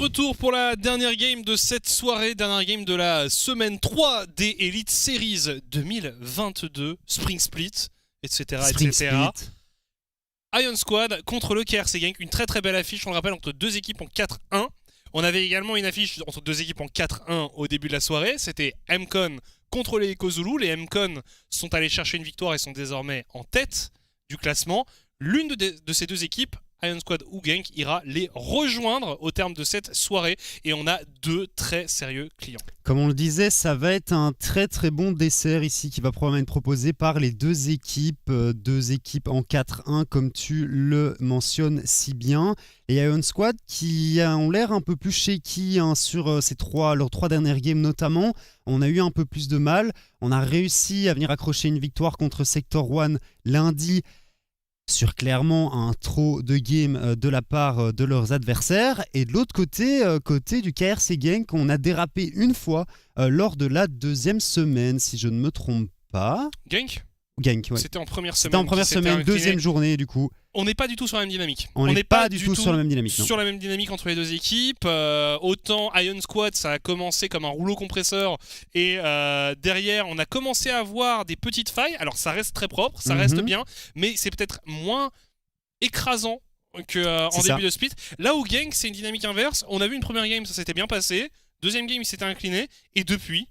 retour pour la dernière game de cette soirée, dernière game de la semaine 3 des Elite Series 2022, Spring Split, etc. Ion Squad contre le KRC Genk, une très très belle affiche, on le rappelle, entre deux équipes en 4-1. On avait également une affiche entre deux équipes en 4-1 au début de la soirée, c'était MCon contre les Echo Zulu. Les MCon sont allés chercher une victoire et sont désormais en tête du classement. L'une de ces deux équipes, Ion Squad ou Genk, ira les rejoindre au terme de cette soirée et on a deux très sérieux clients. Comme on le disait, ça va être un très très bon dessert ici qui va probablement être proposé par les deux équipes en 4-1 comme tu le mentionnes si bien. Et Ion Squad qui ont l'air un peu plus shaky sur leurs trois dernières games notamment. On a eu un peu plus de mal. On a réussi à venir accrocher une victoire contre Sector 1 lundi, sur clairement un trop de game de la part de leurs adversaires. Et de l'autre côté, côté du KRC Genk, on a dérapé une fois lors de la deuxième semaine, si je ne me trompe pas. Genk, ouais. C'était en première semaine. C'était en première semaine, deuxième journée du coup. On n'est pas du tout sur la même dynamique. On n'est pas du tout sur la même dynamique. Sur la même dynamique entre les deux équipes. Autant Ion Squad, ça a commencé comme un rouleau compresseur. Et derrière, on a commencé à avoir des petites failles. Alors ça reste très propre, ça reste bien. Mais c'est peut-être moins écrasant qu'en début de split. Là où Genk, c'est une dynamique inverse. On a vu une première game, ça s'était bien passé. Deuxième game, il s'était incliné. Et depuis,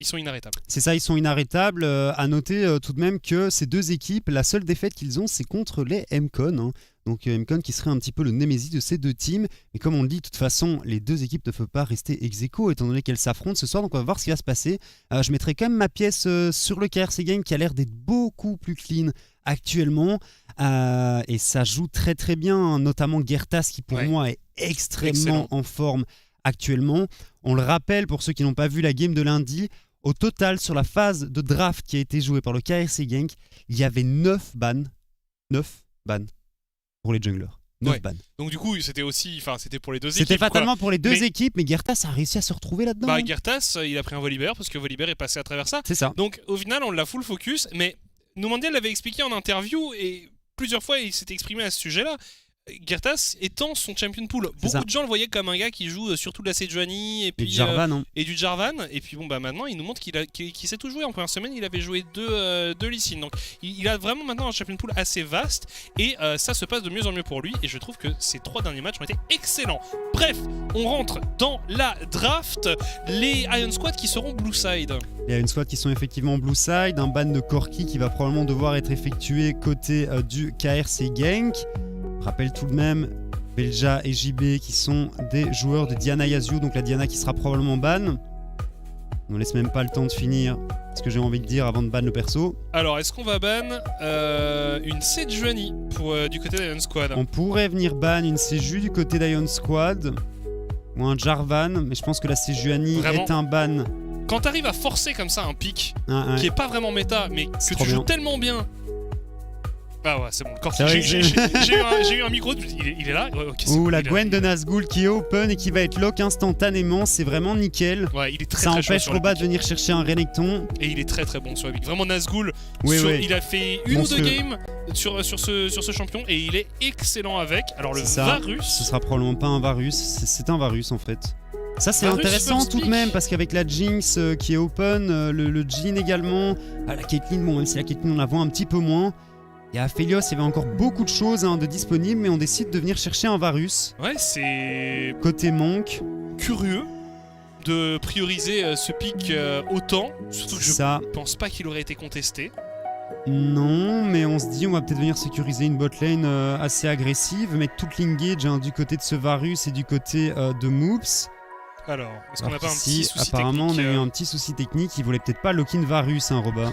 ils sont inarrêtables. C'est ça, ils sont inarrêtables. À noter tout de même que ces deux équipes, la seule défaite qu'ils ont, c'est contre les MCon. Donc MCon qui serait un petit peu le némésis de ces deux teams. Mais comme on le dit, de toute façon, les deux équipes ne peuvent pas rester ex-aequo étant donné qu'elles s'affrontent ce soir. Donc on va voir ce qui va se passer. Je mettrai quand même ma pièce sur le KRC Genk qui a l'air d'être beaucoup plus clean actuellement. Et ça joue très très bien, notamment Gertas qui pour moi est extrêmement en forme actuellement. On le rappelle pour ceux qui n'ont pas vu la game de lundi. Au total, sur la phase de draft qui a été jouée par le KRC Genk, il y avait 9 bans. 9 bans pour les junglers. 9 bans. Donc du coup, c'était pour les deux équipes. C'était fatalement pour les deux équipes, mais Gertas a réussi à se retrouver là-dedans. Gertas, il a pris un Volibear parce que Volibear est passé à travers ça. C'est ça. Donc au final, on l'a full focus. Mais Noumandial l'avait expliqué en interview et plusieurs fois, il s'était exprimé à ce sujet-là. Gertas étant son champion pool, beaucoup de gens le voyaient comme un gars qui joue surtout de la Sejuani et puis et du Jarvan. Et puis maintenant il nous montre qu'il sait tout jouer. En première semaine il avait joué deux Lee Sin. Donc il a vraiment maintenant un champion pool assez vaste et ça se passe de mieux en mieux pour lui. Et je trouve que ces 3 derniers matchs ont été excellents. Bref, on rentre dans la draft. Les Ion Squad qui seront Blue Side. Les Ion Squad qui sont effectivement Blue Side. Un ban de Corki qui va probablement devoir être effectué côté du KRC Genk. Rappelle tout de même Belja et JB qui sont des joueurs de Diana Yasuo, donc la Diana qui sera probablement ban. On ne laisse même pas le temps de finir ce que j'ai envie de dire avant de ban le perso. Alors est-ce qu'on va ban une Sejuani du côté d'Ion Squad? On pourrait venir ban une Seju du côté d'Ion Squad ou un Jarvan, mais je pense que la Sejuani est un ban. Quand tu arrives à forcer comme ça un pick qui est pas vraiment méta mais que tu joues tellement bien. Ah ouais, c'est bon, le corps. J'ai eu un micro, il est là. Ouh, la Gwen de Nazgûl qui est open et qui va être lock instantanément, c'est vraiment nickel. Ouais, il est très Ça très empêche Robat de venir chercher un Renekton. Et il est très très bon sur le pick. Vraiment Nazgûl, il a fait une ou deux games sur ce champion et il est excellent avec. Alors le Varus. Ce sera probablement pas un Varus, c'est un Varus en fait. Ça c'est intéressant tout de même parce qu'avec la Jinx qui est open, le Jhin également, la Caitlyn, bon même si la Caitlyn on la voit un petit peu moins. Et à Aphelios, il y avait encore beaucoup de choses de disponibles, mais on décide de venir chercher un Varus. Ouais, c'est côté Monk. Curieux de prioriser ce pick autant, surtout que je pense pas qu'il aurait été contesté. Non, mais on se dit on va peut-être venir sécuriser une botlane assez agressive, mettre toute l'engage du côté de ce Varus et du côté de Moops. Alors, est-ce qu'on n'a pas un petit souci apparemment, technique? On a eu un petit souci technique, il voulait peut-être pas lock-in Varus, Robin.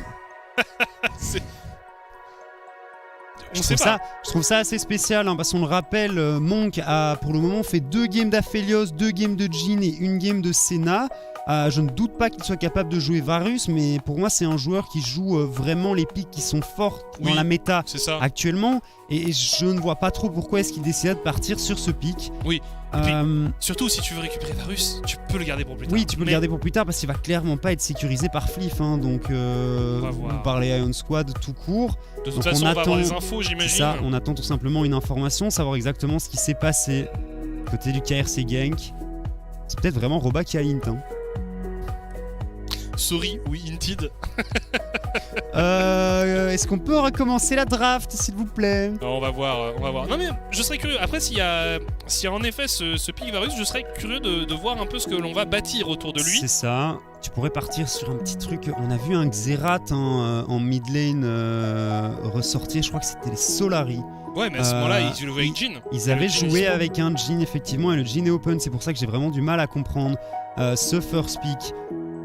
Je trouve ça assez spécial parce qu'on le rappelle, Monk a pour le moment fait 2 games d'Aphelios, 2 games de Jhin et 1 game de Senna. Je ne doute pas qu'il soit capable de jouer Varus, mais pour moi c'est un joueur qui joue vraiment les pics qui sont fortes dans la méta actuellement. Et je ne vois pas trop pourquoi est-ce qu'il décide de partir sur ce pic. Oui. Puis, surtout si tu veux récupérer Varus, tu peux le garder pour plus tard. Oui, tu peux le garder pour plus tard parce qu'il va clairement pas être sécurisé par Fliff. Donc, par les Ion Squad tout court. De toute façon, on va avoir des infos, j'imagine. Ça, on attend tout simplement une information, savoir exactement ce qui s'est passé. Côté du KRC Genk, c'est peut-être vraiment Roba qui a int. Hein. Sorry, oui, indeed. Est-ce qu'on peut recommencer la draft, s'il vous plaît? Non, on va voir. Non mais je serais curieux. Après, s'il y a en effet ce pic Varus, je serais curieux de voir un peu ce que l'on va bâtir autour de lui. C'est ça. Tu pourrais partir sur un petit truc. On a vu un Xerath en mid lane ressortir. Je crois que c'était les Solari. Ouais, mais à ce moment-là, ils jouaient avec Jhin. Ils avaient joué avec un Jhin, effectivement, et le Jhin est open. C'est pour ça que j'ai vraiment du mal à comprendre ce first pick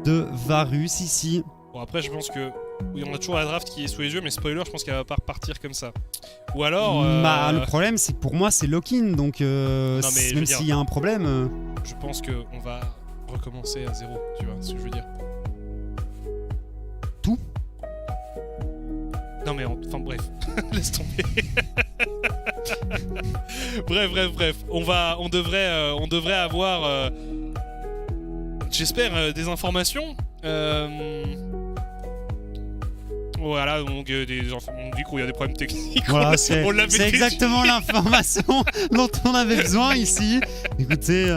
de Varus ici. Bon, après, je pense que. Oui, on a toujours la draft qui est sous les yeux, mais spoiler, je pense qu'elle va pas repartir comme ça. Ou alors. Le problème, c'est que pour moi, c'est lock-in, donc même s'il y a un problème. Je pense qu'on va recommencer à zéro, tu vois ce que je veux dire. Tout ? Non, mais enfin, bref, laisse tomber. bref. On devrait avoir. J'espère des informations. Voilà, donc du coup il y a des problèmes techniques. Voilà, c'est exactement l'information dont on avait besoin ici. Écoutez,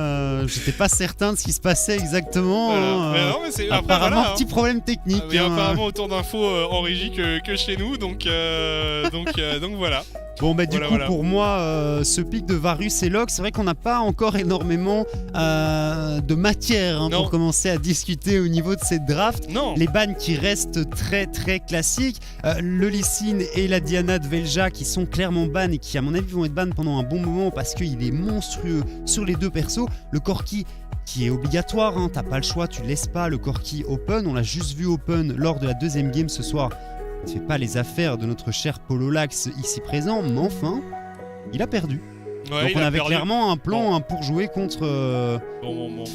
j'étais pas certain de ce qui se passait exactement. Voilà. Mais non, mais c'est apparemment après, petit problème technique. Il y a apparemment autant d'infos en régie que chez nous, donc voilà. Bon bah du coup pour moi ce pic de Varus et Locke, c'est vrai qu'on n'a pas encore énormément de matière pour commencer à discuter au niveau de cette draft. Non. Les bans qui restent très très classiques, le Lee Sin et la Diana de Velja qui sont clairement bans et qui à mon avis vont être bans pendant un bon moment parce qu'il est monstrueux sur les deux persos. Le Corki qui est obligatoire, t'as pas le choix, tu laisses pas le Corki open, on l'a juste vu open lors de la deuxième game ce soir. Ne fait pas les affaires de notre cher Pololax ici présent, mais enfin, il a perdu. Ouais, donc on avait clairement un plan pour jouer contre.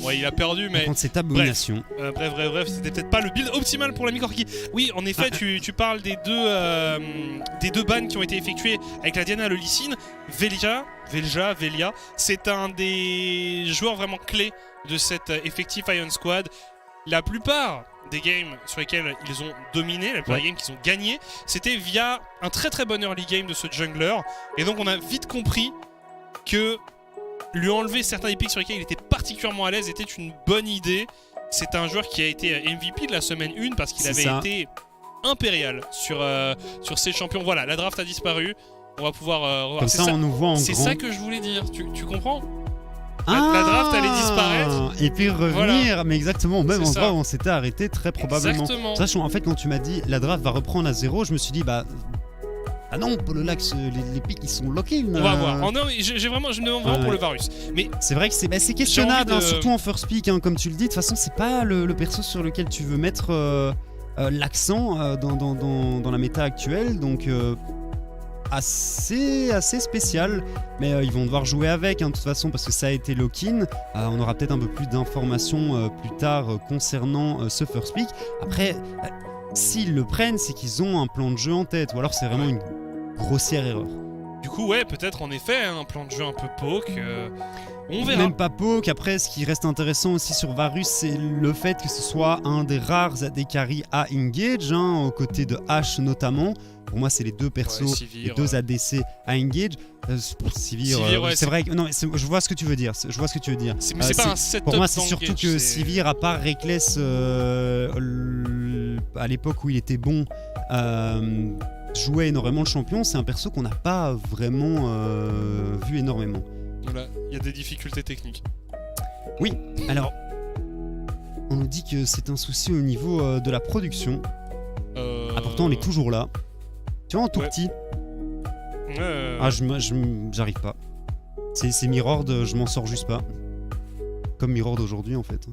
Ouais, il a perdu, mais. Contre cette abomination. Bref, c'était peut-être pas le build optimal pour l'ami Corki. Oui, en effet, tu parles des deux bans qui ont été effectués avec la Diana, le Lee Sin. Velia, c'est un des joueurs vraiment clés de cet effectif Iron Squad. La plupart des games sur lesquels ils ont dominé, la plupart des games qu'ils ont gagné, c'était via un très très bon early game de ce jungler. Et donc on a vite compris que lui enlever certains des picks sur lesquels il était particulièrement à l'aise était une bonne idée. C'est un joueur qui a été MVP de la semaine 1 parce qu'il avait été impérial sur ses champions. Voilà, la draft a disparu. On va pouvoir revoir. Comme ça, on nous voit en grand. C'est ça que je voulais dire. Tu comprends ? La draft allait disparaître et puis revenir, mais exactement au même endroit où on s'était arrêté très probablement. Exactement. Sachant en fait quand tu m'as dit la draft va reprendre à zéro, je me suis dit ah non, Pololax, les pics ils sont lock-in. On va voir. Oh non, je me demande vraiment pour le Varus. Mais c'est vrai que c'est questionnable, surtout en first pick, comme tu le dis. De toute façon, c'est pas le perso sur lequel tu veux mettre l'accent dans la méta actuelle, donc. Assez spécial, mais ils vont devoir jouer avec de toute façon parce que ça a été lock-in. On aura peut-être un peu plus d'informations plus tard concernant ce first pick. Après, s'ils le prennent, c'est qu'ils ont un plan de jeu en tête, ou alors c'est vraiment une grossière erreur. Du coup, peut-être en effet un plan de jeu un peu poke. On verra. Même pas poke. Après, ce qui reste intéressant aussi sur Varus, c'est le fait que ce soit un des rares AD carry à engage, aux côtés de Ashe notamment. Pour moi, c'est les deux persos, les deux ADC à engage. Sivir, c'est vrai que non, je vois ce que tu veux dire. Mais c'est pas un setup. Pour moi, c'est surtout que Sivir, à part Reckless à l'époque où il était bon, jouait énormément le champion. C'est un perso qu'on n'a pas vraiment vu énormément. Voilà, il y a des difficultés techniques. Oui, alors on nous dit que c'est un souci au niveau de la production. Pourtant, on est toujours là. Tu vois, en tout petit. J'arrive pas. C'est Mirror, je m'en sors juste pas. Comme Mirror d'aujourd'hui en fait.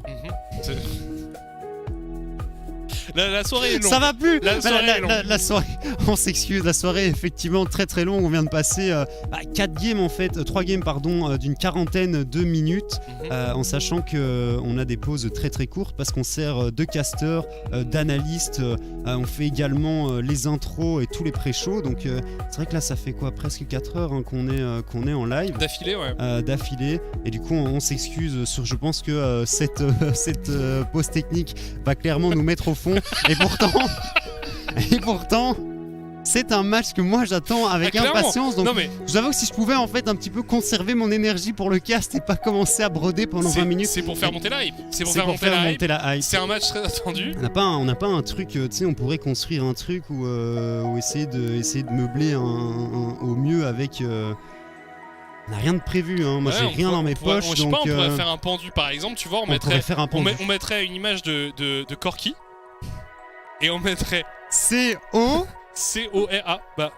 La soirée est longue. Ça va plus. La soirée, on s'excuse, la soirée est effectivement très très longue. On vient de passer 4 games en fait, 3 games pardon, d'une quarantaine de minutes, en sachant qu'on a des pauses très très courtes parce qu'on sert de casteurs, d'analystes, on fait également les intros et tous les pré-shows. Donc c'est vrai que là ça fait quoi, presque 4 heures qu'on est en live. D'affilée, et du coup on s'excuse sur, je pense que cette pause technique va clairement nous mettre au fond. Et pourtant, C'est un match que moi j'attends avec impatience. Donc, j'avoue que si je pouvais en fait un petit peu conserver mon énergie pour le cast et pas commencer à broder pendant 20 minutes. C'est pour faire monter la hype. C'est pour faire monter la hype. C'est un match très attendu. On n'a pas un truc, tu sais, on pourrait construire un truc ou essayer de meubler au mieux avec. On n'a rien de prévu, hein. Moi j'ai rien dans mes poches. Je sais pas, on pourrait faire un pendu par exemple, tu vois. On mettrait une image de Corki et on mettrait C-O-R-A. Bah,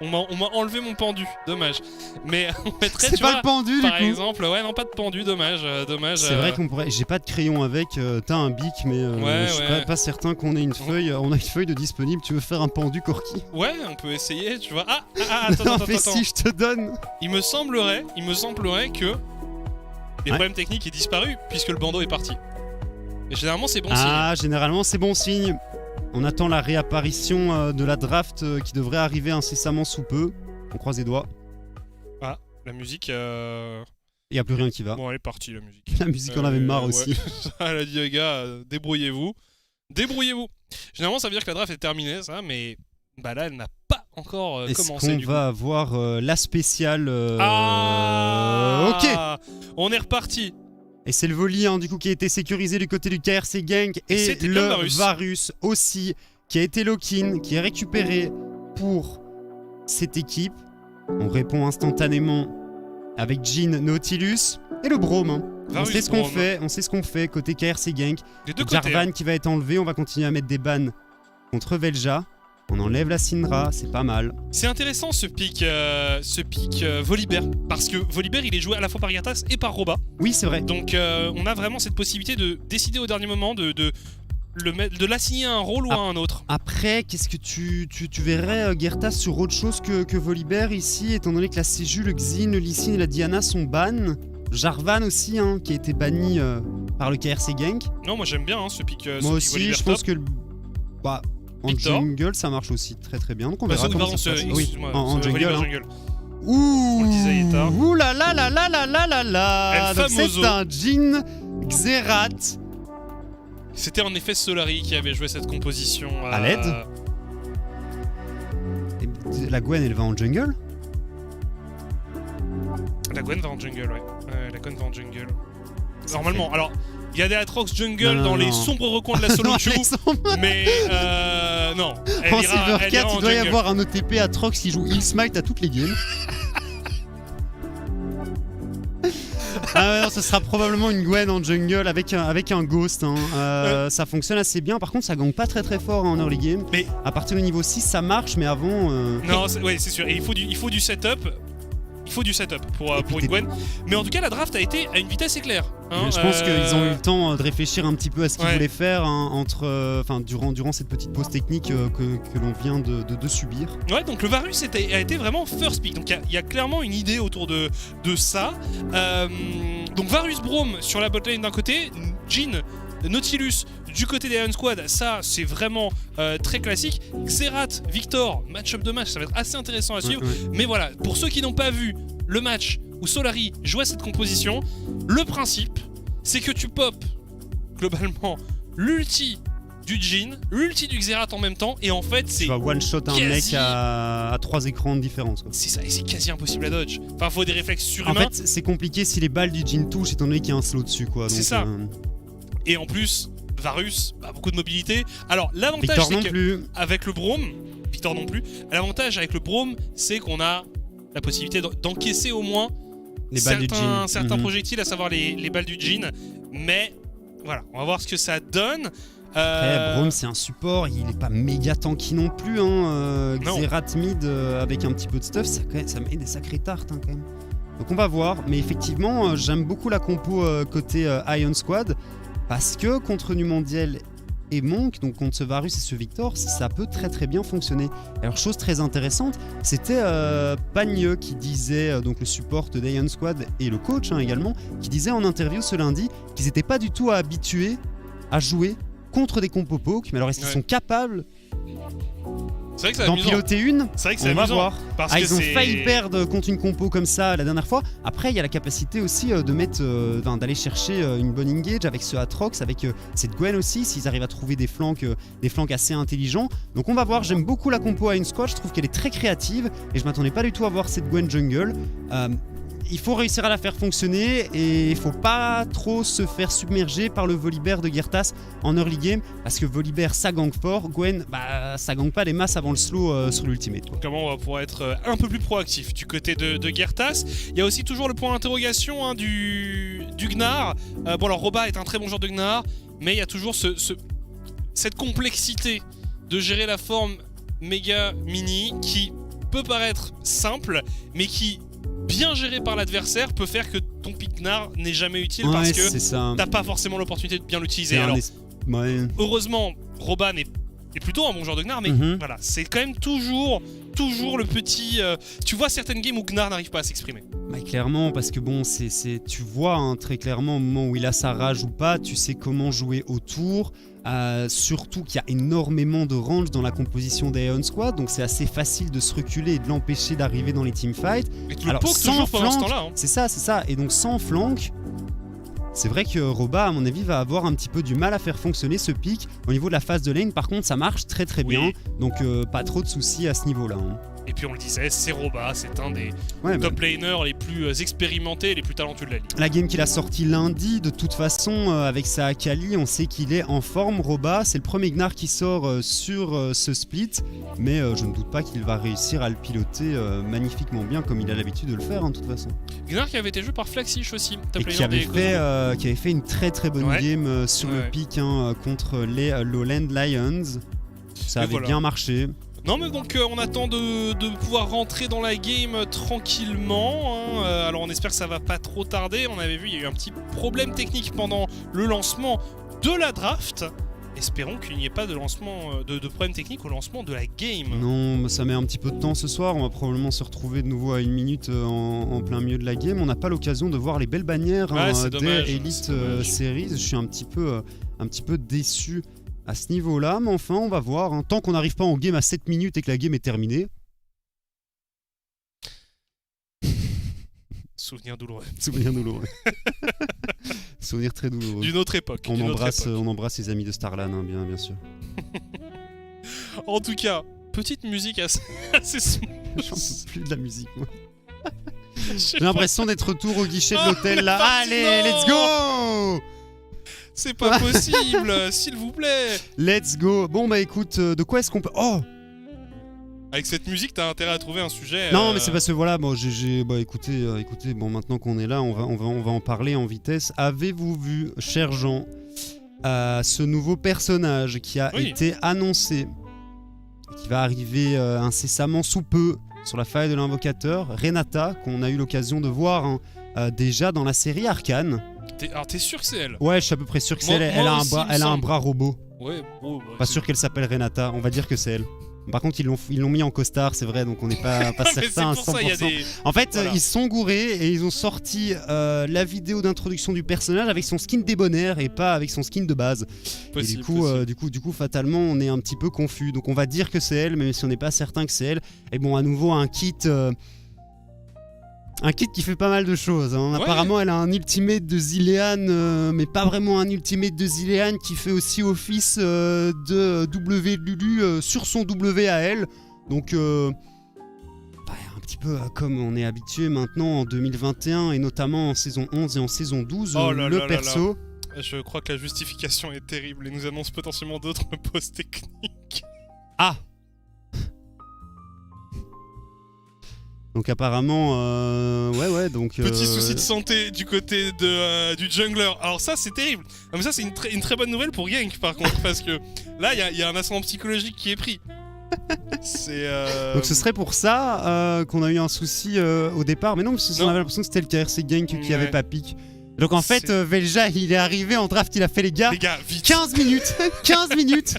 on m'a enlevé mon pendu, dommage. Mais on mettrait, c'est pas le pendu par exemple, ouais, non, pas de pendu, dommage. C'est vrai qu'on pourrait. J'ai pas de crayon avec. T'as un bic, mais je suis pas certain qu'on ait une feuille. On a une feuille de disponible. Tu veux faire un pendu Corki? Ouais, on peut essayer, tu vois. Attends. Si je te donne. Il me semblerait que les problèmes techniques aient disparu puisque le bandeau est parti. Et généralement, c'est bon signe. Généralement, c'est bon signe. On attend la réapparition de la draft qui devrait arriver incessamment sous peu. On croise les doigts. Ah, la musique... Il n'y a plus rien qui va. Bon, elle est partie, la musique. La musique, on avait marre aussi. Elle a dit, les gars, débrouillez-vous. Généralement, ça veut dire que la draft est terminée, ça, mais bah là, elle n'a pas encore commencé. Est-ce qu'on va avoir la spéciale Ok, on est reparti. Et c'est le volley du coup qui a été sécurisé du côté du KRC Gang et le Varus aussi qui a été lock-in, qui est récupéré pour cette équipe. On répond instantanément avec Jhin, Nautilus et le Braum. On sait ce qu'on fait côté KRC Gang. Jarvan qui va être enlevé, on va continuer à mettre des bans contre Velja. On enlève la Syndra, c'est pas mal. C'est intéressant ce pick Volibear, parce que Volibear il est joué à la fois par Girtas et par Roba. Oui, c'est vrai. Donc on a vraiment cette possibilité de décider au dernier moment de l'assigner à un rôle ou à un autre. Après, qu'est-ce que tu verrais Girtas sur autre chose que Volibear ici, étant donné que la Séju, le Xin, le Lee Sin et la Diana sont ban. Jarvan aussi, qui a été banni par le KRC Gang. Non, moi j'aime bien ce pick. Moi aussi, je pense que en jungle, ça marche aussi très très bien. Donc on verra comment ça se passe. Oui, en jungle. Ouh, on le disait, Yeta. Ouh là là là là là là là là. Donc c'est un Jhin Xerath. C'était en effet Solari qui avait joué cette composition. À l'aide. La Gwen, elle va en jungle. La Gwen va en jungle, ouais. La Gwen va en jungle. Normalement, alors... Il y a des Atrox jungle dans les sombres recoins de la solo queue, mais non. En Silver 4, il doit y avoir un OTP Atrox qui joue Heal Smite à toutes les games. Non, ce sera probablement une Gwen en jungle avec un Ghost. Ça fonctionne assez bien. Par contre, ça gagne pas très très fort en early game. Mais à partir du niveau 6, ça marche, mais avant. Non, c'est sûr. Et il faut du setup. Il faut du setup pour une Gwen. Mais en tout cas, la draft a été à une vitesse éclair. Je pense qu'ils ont eu le temps de réfléchir un petit peu à ce qu'ils voulaient faire durant cette petite pause technique que l'on vient de subir. Ouais, donc le Varus a été vraiment first pick. Donc il y a clairement une idée autour de ça. Donc Varus Braum sur la botlane d'un côté, Jhin, Nautilus du côté des Iron Squad, ça c'est vraiment très classique. Xerath, Victor, match-up de match, ça va être assez intéressant à suivre. Mais voilà, pour ceux qui n'ont pas vu le match où Solari jouait cette composition, le principe c'est que tu pop globalement l'ulti du Jhin, l'ulti du Xerath en même temps, et en fait c'est. Tu vas one-shot un mec à 3 écrans de différence. C'est ça, et c'est quasi impossible à dodge. Enfin, faut des réflexes surhumains. En fait, c'est compliqué si les balles du Jhin touchent, étant donné qu'il y a un slow dessus, quoi. C'est ça. Et en plus, Varus a beaucoup de mobilité. Alors, l'avantage, c'est qu'avec le Braum, Victor non plus, l'avantage avec le Braum, c'est qu'on a la possibilité d'encaisser au moins les balles du Jhin. Certains projectiles, à savoir les balles du Jhin. Mais voilà, on va voir ce que ça donne. Après, Braum, c'est un support, il est pas méga tanky non plus. Xerath mid avec un petit peu de stuff, ça met des sacrées tartes quand même. Donc on va voir, mais effectivement, j'aime beaucoup la compo côté Iron Squad, parce que contre Numondiel et Monk, donc contre ce Varus et ce Victor, ça peut très très bien fonctionner. Alors chose très intéressante, c'était Pagneux qui disait, donc le support de Iron Squad et le coach également, qui disait en interview ce lundi qu'ils n'étaient pas du tout habitués à jouer contre des compos poke, mais alors est-ce qu'ils sont capables C'est vrai que c'est d'en amusant. piloter une. C'est vrai que c'est On va amusant. voir. Parce Ah, que ils ont c'est- failli perdre contre une compo comme ça la dernière fois. Après, il y a la capacité aussi de mettre, d'aller chercher une bonne engage avec ce Atrox, avec cette Gwen aussi, s'ils arrivent à trouver des flanks assez intelligents. Donc on va voir. J'aime beaucoup la compo à une squad. Je trouve qu'elle est très créative et je m'attendais pas du tout à voir cette Gwen jungle. Il faut réussir à la faire fonctionner et il faut pas trop se faire submerger par le Volibear de Girtas en early game parce que Volibear ça gank fort, Gwen ça gank pas des masses avant le slow sur l'ultimate. Comment on va pouvoir être un peu plus proactif du côté de Girtas. Il y a aussi toujours le point d'interrogation hein, du Gnar. Bon alors Roba est un très bon joueur de Gnar, mais il y a toujours cette complexité de gérer la forme méga mini qui peut paraître simple, mais qui bien géré par l'adversaire peut faire que ton pick Gnar n'est jamais utile parce que t'as pas forcément l'opportunité de bien l'utiliser. Alors, heureusement, Roban est plutôt un bon joueur de Gnar, mais voilà, c'est quand même toujours le petit... tu vois certaines games où Gnar n'arrive pas à s'exprimer. Bah, clairement, parce que bon, tu vois hein, très clairement au moment où il a sa rage ou pas, tu sais comment jouer autour. Surtout qu'il y a énormément de range dans la composition des Ion Squad, donc c'est assez facile de se reculer et de l'empêcher d'arriver dans les teamfights. Et tu le poke toujours pendant ce temps-là. Hein. C'est ça. Et donc sans flank, c'est vrai que Roba, à mon avis, va avoir un petit peu du mal à faire fonctionner ce pick. Au niveau de la phase de lane, par contre, ça marche très bien. Donc pas trop de soucis à ce niveau-là. Hein. Et puis on le disait, c'est Roba, c'est un des top laners les plus expérimentés et les plus talentueux de la ligue. La game qu'il a sorti lundi, de toute façon, avec sa Akali, on sait qu'il est en forme. Roba, c'est le premier Gnar qui sort sur ce split, mais je ne doute pas qu'il va réussir à le piloter magnifiquement bien, comme il a l'habitude de le faire, hein, de toute façon. Gnar qui avait été joué par Flaxish aussi, top laner qui avait fait une très bonne game sur le pick hein, contre les Lowland Lions. Ça avait bien marché. Non mais donc on attend de pouvoir rentrer dans la game tranquillement hein. Alors on espère que ça va pas trop tarder. On avait vu il y a eu un petit problème technique pendant le lancement de la draft. Espérons qu'il n'y ait pas de lancement de problème technique au lancement de la game. Non, ça met un petit peu de temps ce soir. On va probablement se retrouver de nouveau à 1 minute en plein milieu de la game. On n'a pas l'occasion de voir les belles bannières des Elite Series. Je suis un petit peu déçu à ce niveau-là, mais enfin on va voir. Hein. Tant qu'on n'arrive pas en game à 7 minutes et que la game est terminée. Souvenir douloureux. Souvenir très douloureux. D'une autre époque. On embrasse les amis de Starland, hein, bien sûr. En tout cas, petite musique assez smooth. J'en peux plus de la musique, moi. J'ai l'impression d'être retour au guichet de l'hôtel là. Allez, let's go! C'est pas possible, s'il vous plaît. Let's go. Bon bah écoute, de quoi est-ce qu'on peut... Oh! Avec cette musique, t'as intérêt à trouver un sujet... Non mais c'est parce que voilà, bon, écoutez, bon maintenant qu'on est là, on va en parler en vitesse. Avez-vous vu, chers gens, ce nouveau personnage qui a été annoncé, qui va arriver incessamment sous peu sur la faille de l'invocateur, Renata, qu'on a eu l'occasion de voir hein, déjà dans la série Arcane. Alors t'es sûr que c'est elle? Ouais, je suis à peu près sûr que c'est elle. Elle a un bras robot. Ouais, bon, pas sûr qu'elle s'appelle Renata, on va dire que c'est elle. Par contre, ils l'ont mis en costard, c'est vrai, donc on n'est pas certain à 100%. En fait, voilà. Ils se sont gourés et ils ont sorti la vidéo d'introduction du personnage avec son skin débonnaire et pas avec son skin de base. Possible, et du coup, fatalement, on est un petit peu confus. Donc on va dire que c'est elle, même si on n'est pas certain que c'est elle. Et bon, à nouveau, un kit qui fait pas mal de choses. Hein. Ouais. Apparemment, elle a un ultimate de Zilean, mais pas vraiment un ultimate de Zilean qui fait aussi office de W de Lulu sur son W à elle. Donc, un petit peu comme on est habitué maintenant en 2021 et notamment en saison 11 et en saison 12, le perso. Je crois que la justification est terrible et nous annonce potentiellement d'autres pauses techniques. Ah! Donc apparemment, donc... Petit souci de santé du côté du jungler. Alors ça, c'est terrible. Non, mais ça, c'est une très bonne nouvelle pour Genk, par contre, parce que là, il y a un ascendant psychologique qui est pris. Donc ce serait pour ça qu'on a eu un souci au départ. Mais non, parce qu'on avait l'impression que c'était le KRC Genk qui avait pas pique. Donc en fait, Velja, il est arrivé en draft, il a fait les gars vite. 15 minutes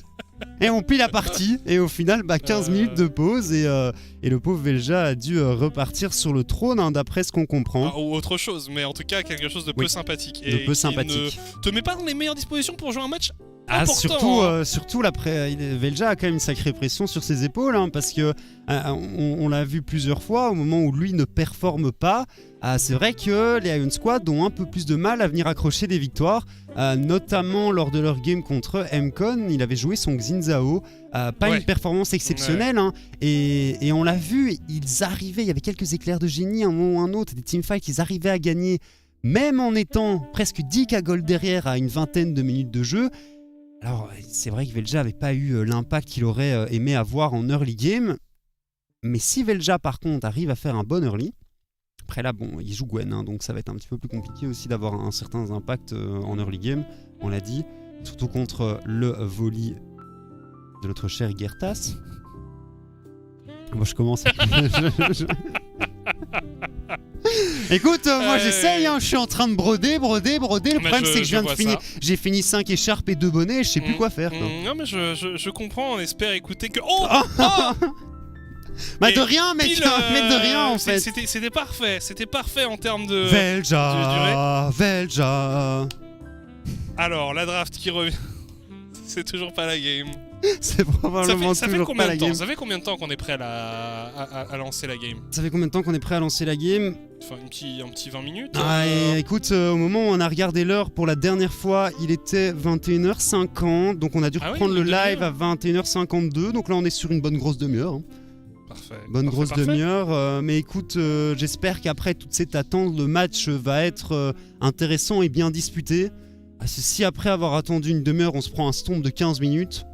et on plie la partie, et au final 15 minutes de pause, et le pauvre Velja a dû repartir sur le trône, hein, d'après ce qu'on comprend. Ou autre chose, mais en tout cas quelque chose de peu sympathique. De peu sympathique. Ne te met pas dans les meilleures dispositions pour jouer un match important. Surtout Velja a quand même une sacrée pression sur ses épaules, hein, parce que on l'a vu plusieurs fois, au moment où lui ne performe pas, c'est vrai que les Iron Squad ont un peu plus de mal à venir accrocher des victoires, notamment lors de leur game contre MCon. Il avait joué son Xin Zhao, pas une performance exceptionnelle, hein, et on l'a vu, ils arrivaient, il y avait quelques éclairs de génie un moment ou un autre, des teamfights, ils arrivaient à gagner, même en étant presque 10 k gold derrière à une vingtaine de minutes de jeu. Alors, c'est vrai que Velja n'avait pas eu l'impact qu'il aurait aimé avoir en early game. Mais si Velja, par contre, arrive à faire un bon early, après là, bon, il joue Gwen, hein, donc ça va être un petit peu plus compliqué aussi d'avoir un certain impact en early game, on l'a dit. Surtout contre le volley de notre cher Gertas. Moi, je commence à... Écoute, moi j'essaye, hein, je suis en train de broder. Le problème c'est que je viens de finir. J'ai fini 5 écharpes et 2 bonnets, je sais plus quoi faire. Non, mais je comprends, on espère écouter que. Bah de rien, mec, mais de rien en fait. C'était parfait en termes de. Velja. Alors, la draft qui revient. C'est toujours pas la game. C'est probablement toujours pas la game. Ça fait combien de temps qu'on est prêt à lancer la game? Ça fait combien de temps qu'on est prêt à lancer la game? Enfin, un petit 20 minutes. Écoute, au moment où on a regardé l'heure pour la dernière fois, il était 21h50, donc on a dû reprendre le live à 21h52, donc là on est sur une bonne grosse demi-heure. Hein. Parfait. Grosse demi-heure, mais écoute, j'espère qu'après toute cette attente, le match va être intéressant et bien disputé. Si après avoir attendu une demi-heure, on se prend un stomp de 15 minutes,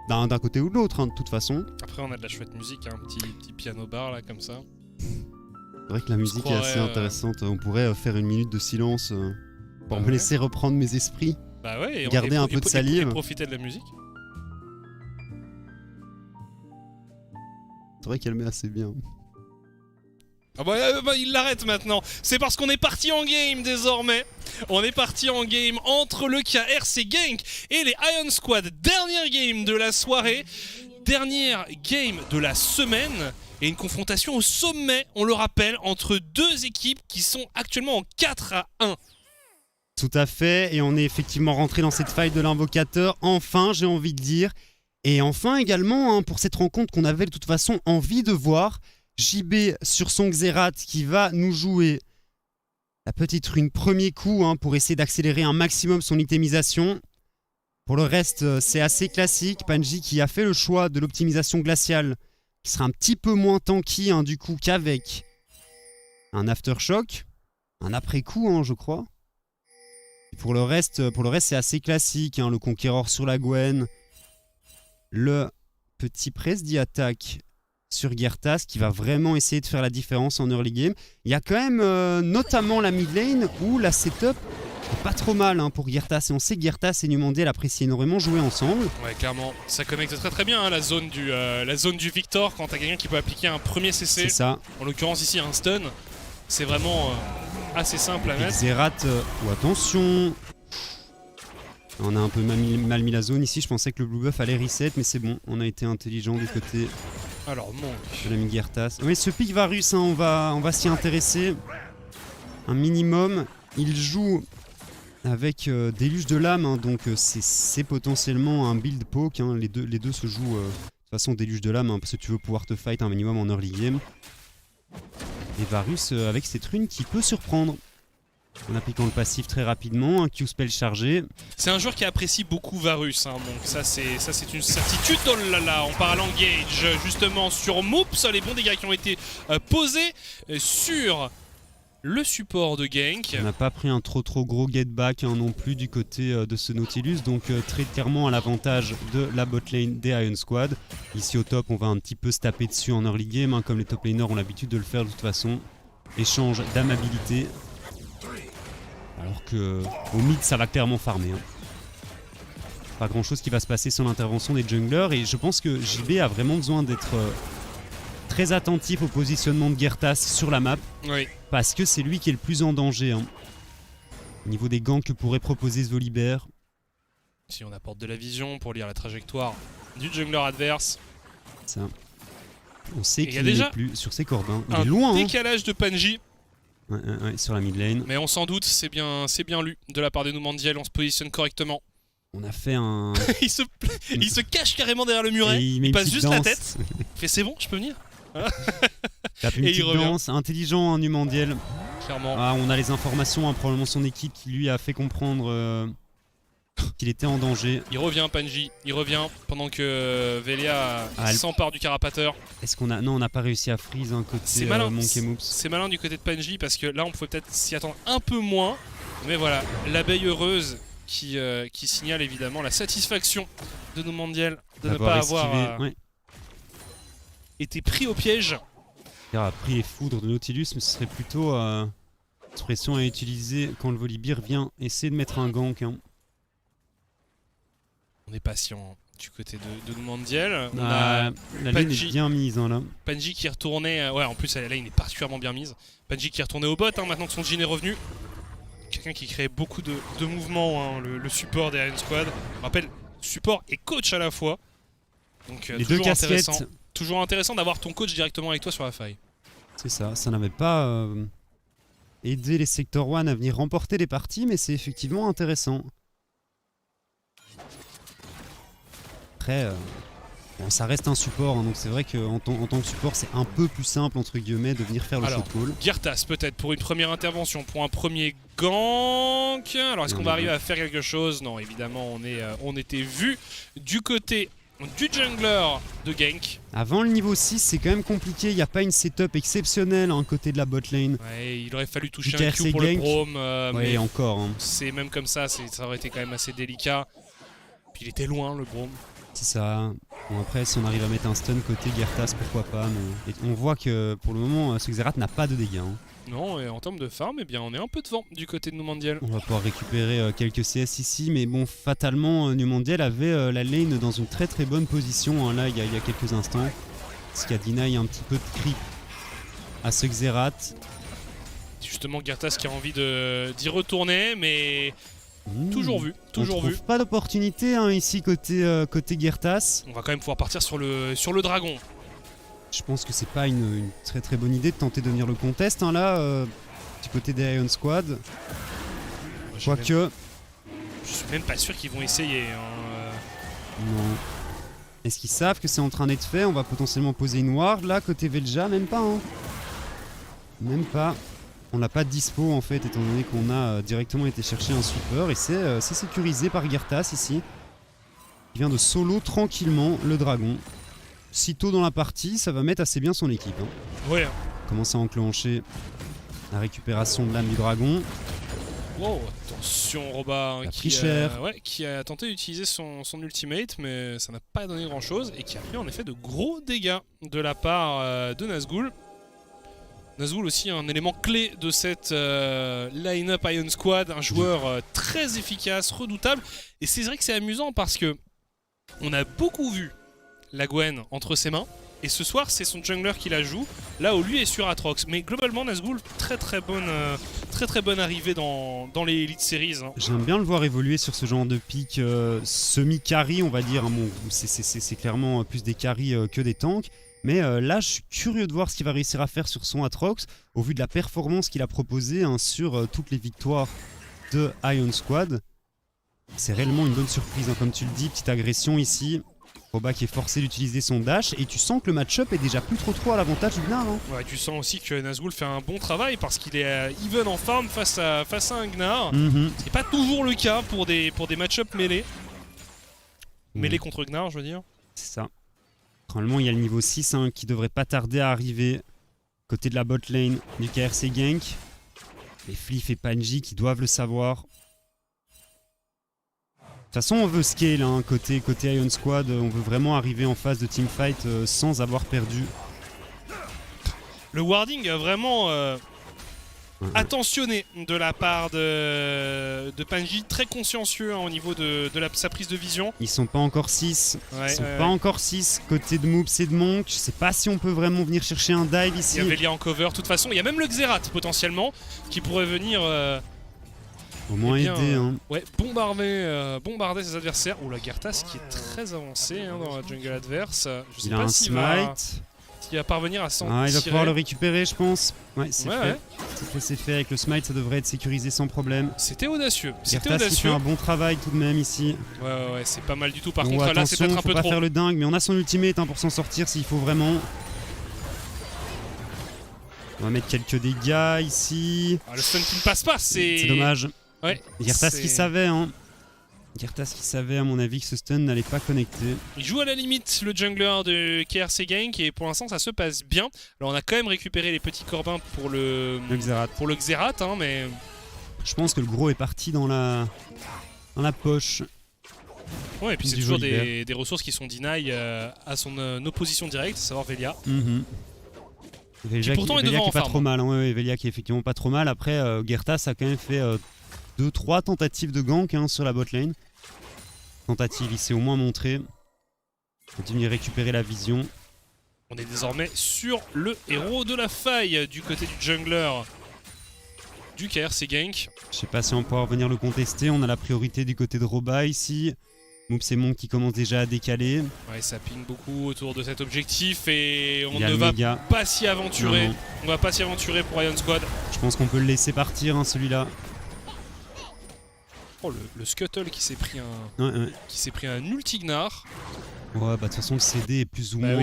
d'un côté ou de l'autre, hein, de toute façon. Après, on a de la chouette musique, un petit piano-bar là, comme ça. C'est vrai que la musique est assez intéressante. On pourrait faire une minute de silence pour me laisser reprendre mes esprits. Bah ouais, et garder un peu de salive. Et profiter de la musique. C'est vrai qu'elle met assez bien. Ah bah, il l'arrête maintenant. C'est parce qu'on est parti en game désormais. On est parti en game entre le KRC Genk et les Iron Squad. Dernière game de la soirée. Dernière game de la semaine. Et une confrontation au sommet, on le rappelle, entre deux équipes qui sont actuellement en 4-1. Tout à fait. Et on est effectivement rentré dans cette fight de l'invocateur. Enfin, j'ai envie de dire. Et enfin également, hein, pour cette rencontre qu'on avait de toute façon envie de voir, JB sur son Xerath qui va nous jouer la petite rune premier coup, hein, pour essayer d'accélérer un maximum son itemisation. Pour le reste, c'est assez classique. Panji qui a fait le choix de l'optimisation glaciale, qui sera un petit peu moins tanky, hein, du coup, qu'avec un aftershock, un après-coup, hein, je crois. Et pour le reste, c'est assez classique, hein, le conquéreur sur la Gwen, le petit Presdi attaque sur Gertas qui va vraiment essayer de faire la différence en early game. Il y a quand même notamment la mid lane où la setup est pas trop mal, hein, pour Gertas, et on sait que Gertas et Numandiel apprécient énormément jouer ensemble. Ouais, clairement, ça connecte très bien, hein, la zone du Victor quand t'as quelqu'un qui peut appliquer un premier CC. C'est ça. En l'occurrence ici un stun. C'est vraiment assez simple à mettre. Xerath, attention. On a un peu mal mis la zone ici, je pensais que le blue buff allait reset, mais c'est bon, on a été intelligent du côté de l'ami Gertas. Oui, ce pick Varus, hein, on va s'y intéresser un minimum. Il joue avec Déluge de l'âme, hein, donc c'est potentiellement un build poke, hein. Les deux se jouent de toute façon Déluge de l'âme, hein, parce que tu veux pouvoir te fight un minimum en early game. Et Varus avec cette rune qui peut surprendre. En appliquant le passif très rapidement, un Q-spell chargé. C'est un joueur qui apprécie beaucoup Varus, hein, donc ça c'est une certitude. Oh là là, on part à l'engage justement sur Moops, les bons dégâts qui ont été posés sur le support de Genk. On n'a pas pris un trop gros get back, hein, non plus du côté de ce Nautilus, donc très clairement à l'avantage de la bot lane des Iron Squad. Ici au top, on va un petit peu se taper dessus en early game, hein, comme les top laners ont l'habitude de le faire de toute façon. Échange d'amabilité. Alors que au mid ça va clairement farmer, hein. Pas grand chose qui va se passer sans l'intervention des junglers, et je pense que JB a vraiment besoin d'être très attentif au positionnement de Gertas sur la map. Oui. Parce que c'est lui qui est le plus en danger, hein, au niveau des ganks que pourrait proposer ce Volibear. Si on apporte de la vision pour lire la trajectoire du jungler adverse. Ça. On sait qu'il n'est plus sur ses cordes, il est loin. Un décalage de Panji. Ouais, sur la mid lane. Mais on s'en doute, c'est bien lu de la part des Numandiel, on se positionne correctement. On a fait un... il se cache carrément derrière le muret, il passe juste la tête, il fait c'est bon, je peux venir. Tape une petite danse, intelligent hein, Numandiel. Clairement. Ah, on a les informations, hein, probablement son équipe qui lui a fait comprendre qu'il était en danger. Il revient Panji, il revient pendant que Velia s'empare du carapateur. Est-ce qu'on a... Non, on n'a pas réussi à freeze un côté Monkey Moops. C'est malin du côté de Panji parce que là on pouvait peut-être s'y attendre un peu moins. Mais voilà, l'abeille heureuse qui signale évidemment la satisfaction de Numandiel de ne pas avoir été pris au piège. Il a pris les foudres de Nautilus, mais ce serait plutôt expression à utiliser quand le Volibear vient essayer de mettre un gank. Hein. On est patient du côté de Numandiel. La lane est bien mise hein, là. Panji qui est retourné. Ouais, en plus la lane est particulièrement bien mise. Panji qui est retourné au bot hein, maintenant que son Jhin est revenu. Quelqu'un qui crée beaucoup de mouvements, hein, le support des Iron Squad. Je rappelle, support et coach à la fois. Donc les deux casquettes. Toujours intéressant d'avoir ton coach directement avec toi sur la faille. C'est ça, ça n'avait pas aidé les Sector 1 à venir remporter les parties, mais c'est effectivement intéressant. Après, bon, ça reste un support, hein, donc c'est vrai qu'en tant que support, c'est un peu plus simple, entre guillemets, de venir faire le shot call. Girtas, peut-être, pour une première intervention, pour un premier gank. Alors, est-ce qu'on va arriver à faire quelque chose? Non, évidemment, on était vu du côté du jungler de gank. Avant le niveau 6, c'est quand même compliqué, il n'y a pas une setup exceptionnelle à côté de la bot lane. Ouais, il aurait fallu toucher un Q pour gank. Le Braum. Ouais, encore. Hein. C'est même comme ça, ça aurait été quand même assez délicat. Puis il était loin, le Braum. C'est ça. Bon, après, si on arrive à mettre un stun côté Girtas, pourquoi pas. Mais... on voit que pour le moment, ce Xerath n'a pas de dégâts. Hein. Non, et en termes de farm, eh bien, on est un peu devant du côté de Numandiel. On va pouvoir récupérer quelques CS ici, mais bon, fatalement, Numandiel avait la lane dans une très bonne position, hein, là, il y a quelques instants. Ce qui a deny un petit peu de creep à ce Xerath. Justement, Girtas qui a envie d'y retourner, mais... Toujours vu, toujours vu. Pas d'opportunité hein, ici côté Girtas. On va quand même pouvoir partir sur le dragon. Je pense que c'est pas une très bonne idée de tenter de venir le contest hein, là, du côté des Iron Squad. Quoique... Je suis même pas sûr qu'ils vont essayer. Hein. Non. Est-ce qu'ils savent que c'est en train d'être fait? On va potentiellement poser une ward là, côté Velja, même pas. Hein. Même pas. On l'a pas dispo en fait, étant donné qu'on a directement été chercher un sweeper. Et c'est sécurisé par Girtas ici. Il vient de solo tranquillement le dragon. Si tôt dans la partie, ça va mettre assez bien son équipe. Hein. Ouais. Commence à enclencher la récupération de l'âme du dragon. Wow, attention Roba qui a tenté d'utiliser son ultimate, mais ça n'a pas donné grand chose et qui a pris en effet de gros dégâts de la part de Nazgûl. Nazgûl aussi un élément clé de cette line-up Iron Squad, un joueur très efficace, redoutable. Et c'est vrai que c'est amusant parce que on a beaucoup vu la Gwen entre ses mains. Et ce soir, c'est son jungler qui la joue, là où lui est sur Aatrox. Mais globalement, Nazgûl, très bonne arrivée dans les Elite Series. Hein. J'aime bien le voir évoluer sur ce genre de pick semi-carry, on va dire. Hein. Bon, c'est clairement plus des carries que des tanks. Mais là, je suis curieux de voir ce qu'il va réussir à faire sur son Aatrox, au vu de la performance qu'il a proposée hein, sur toutes les victoires de Iron Squad. C'est réellement une bonne surprise, hein. Comme tu le dis, petite agression ici. Roba qui est forcé d'utiliser son dash et tu sens que le match-up est déjà plus trop à l'avantage du Gnar. Hein. Ouais, tu sens aussi que Nazgûl fait un bon travail parce qu'il est even en farm face à un Gnar. Ce n'est pas toujours le cas pour des match-up mêlés. Mêlés contre Gnar, je veux dire. C'est ça. Normalement, il y a le niveau 6 hein, qui devrait pas tarder à arriver. Côté de la bot lane du KRC Gank. Les Fliff et Panji qui doivent le savoir. De toute façon, on veut scale, hein, côté Iron Squad, on veut vraiment arriver en phase de teamfight sans avoir perdu. Le warding a vraiment attentionné de la part de Panji, très consciencieux hein, au niveau de sa prise de vision. Ils sont pas encore 6, ouais, ils sont pas encore 6 côté de Moops et de Monk. Je sais pas si on peut vraiment venir chercher un dive ici. Il y a Velia en cover, de toute façon, il y a même le Xerath potentiellement qui pourrait venir... au moins aider. Hein. Ouais, bombarder ses adversaires. Oh la Girtas qui est très avancé hein, dans la jungle adverse. Je sais il a un smite. Est-ce qu'il va parvenir à s'en Il va tirer? pouvoir le récupérer, je pense. Ouais, c'est fait. Ouais. C'est fait. Avec le smite, ça devrait être sécurisé sans problème. C'était audacieux. C'était Gertas qui fait audacieux. un bon travail tout de même ici. Ouais, c'est pas mal du tout. Par Bon, contre, là, c'est peut-être un faut peu pas trop. faire le dingue, mais on a son ultimate pour s'en sortir s'il faut vraiment. On va mettre quelques dégâts ici. Le stun qui ne passe pas, c'est dommage. Ouais. Gertas qui savait, hein. Gertas qui savait, à mon avis, que ce stun n'allait pas connecter. Il joue à la limite le jungler de KRC Gank et pour l'instant ça se passe bien. Alors on a quand même récupéré les petits corbins pour le Xerath. Pour le Xerath, hein, mais je pense que le gros est parti dans la poche. ouais, et puis c'est toujours des ressources qui sont deny à son opposition directe, à savoir Velia. Velia qui pourtant est devant qui en est pas farm. trop mal, hein. Ouais, Velia qui est effectivement pas trop mal. Après, Gertas a quand même fait 2-3 tentatives de gank sur la bot lane. Tentative, il s'est au moins montré. Continue de récupérer la vision. On est désormais sur le héros de la faille du côté du jungler du KRC Gank. Je sais pas si on pourra venir le contester. On a la priorité du côté de Roba ici. Moops et Monk qui commencent déjà à décaler. Ouais, ça ping beaucoup autour de cet objectif et on Il y a ne le va méga. pas s'y aventurer. Non. On va pas s'y aventurer pour Ion Squad. Je pense qu'on peut le laisser partir, celui-là. Oh, le Scuttle qui s'est pris un ultignar. Ouais, bah de toute façon le CD est plus ou Bah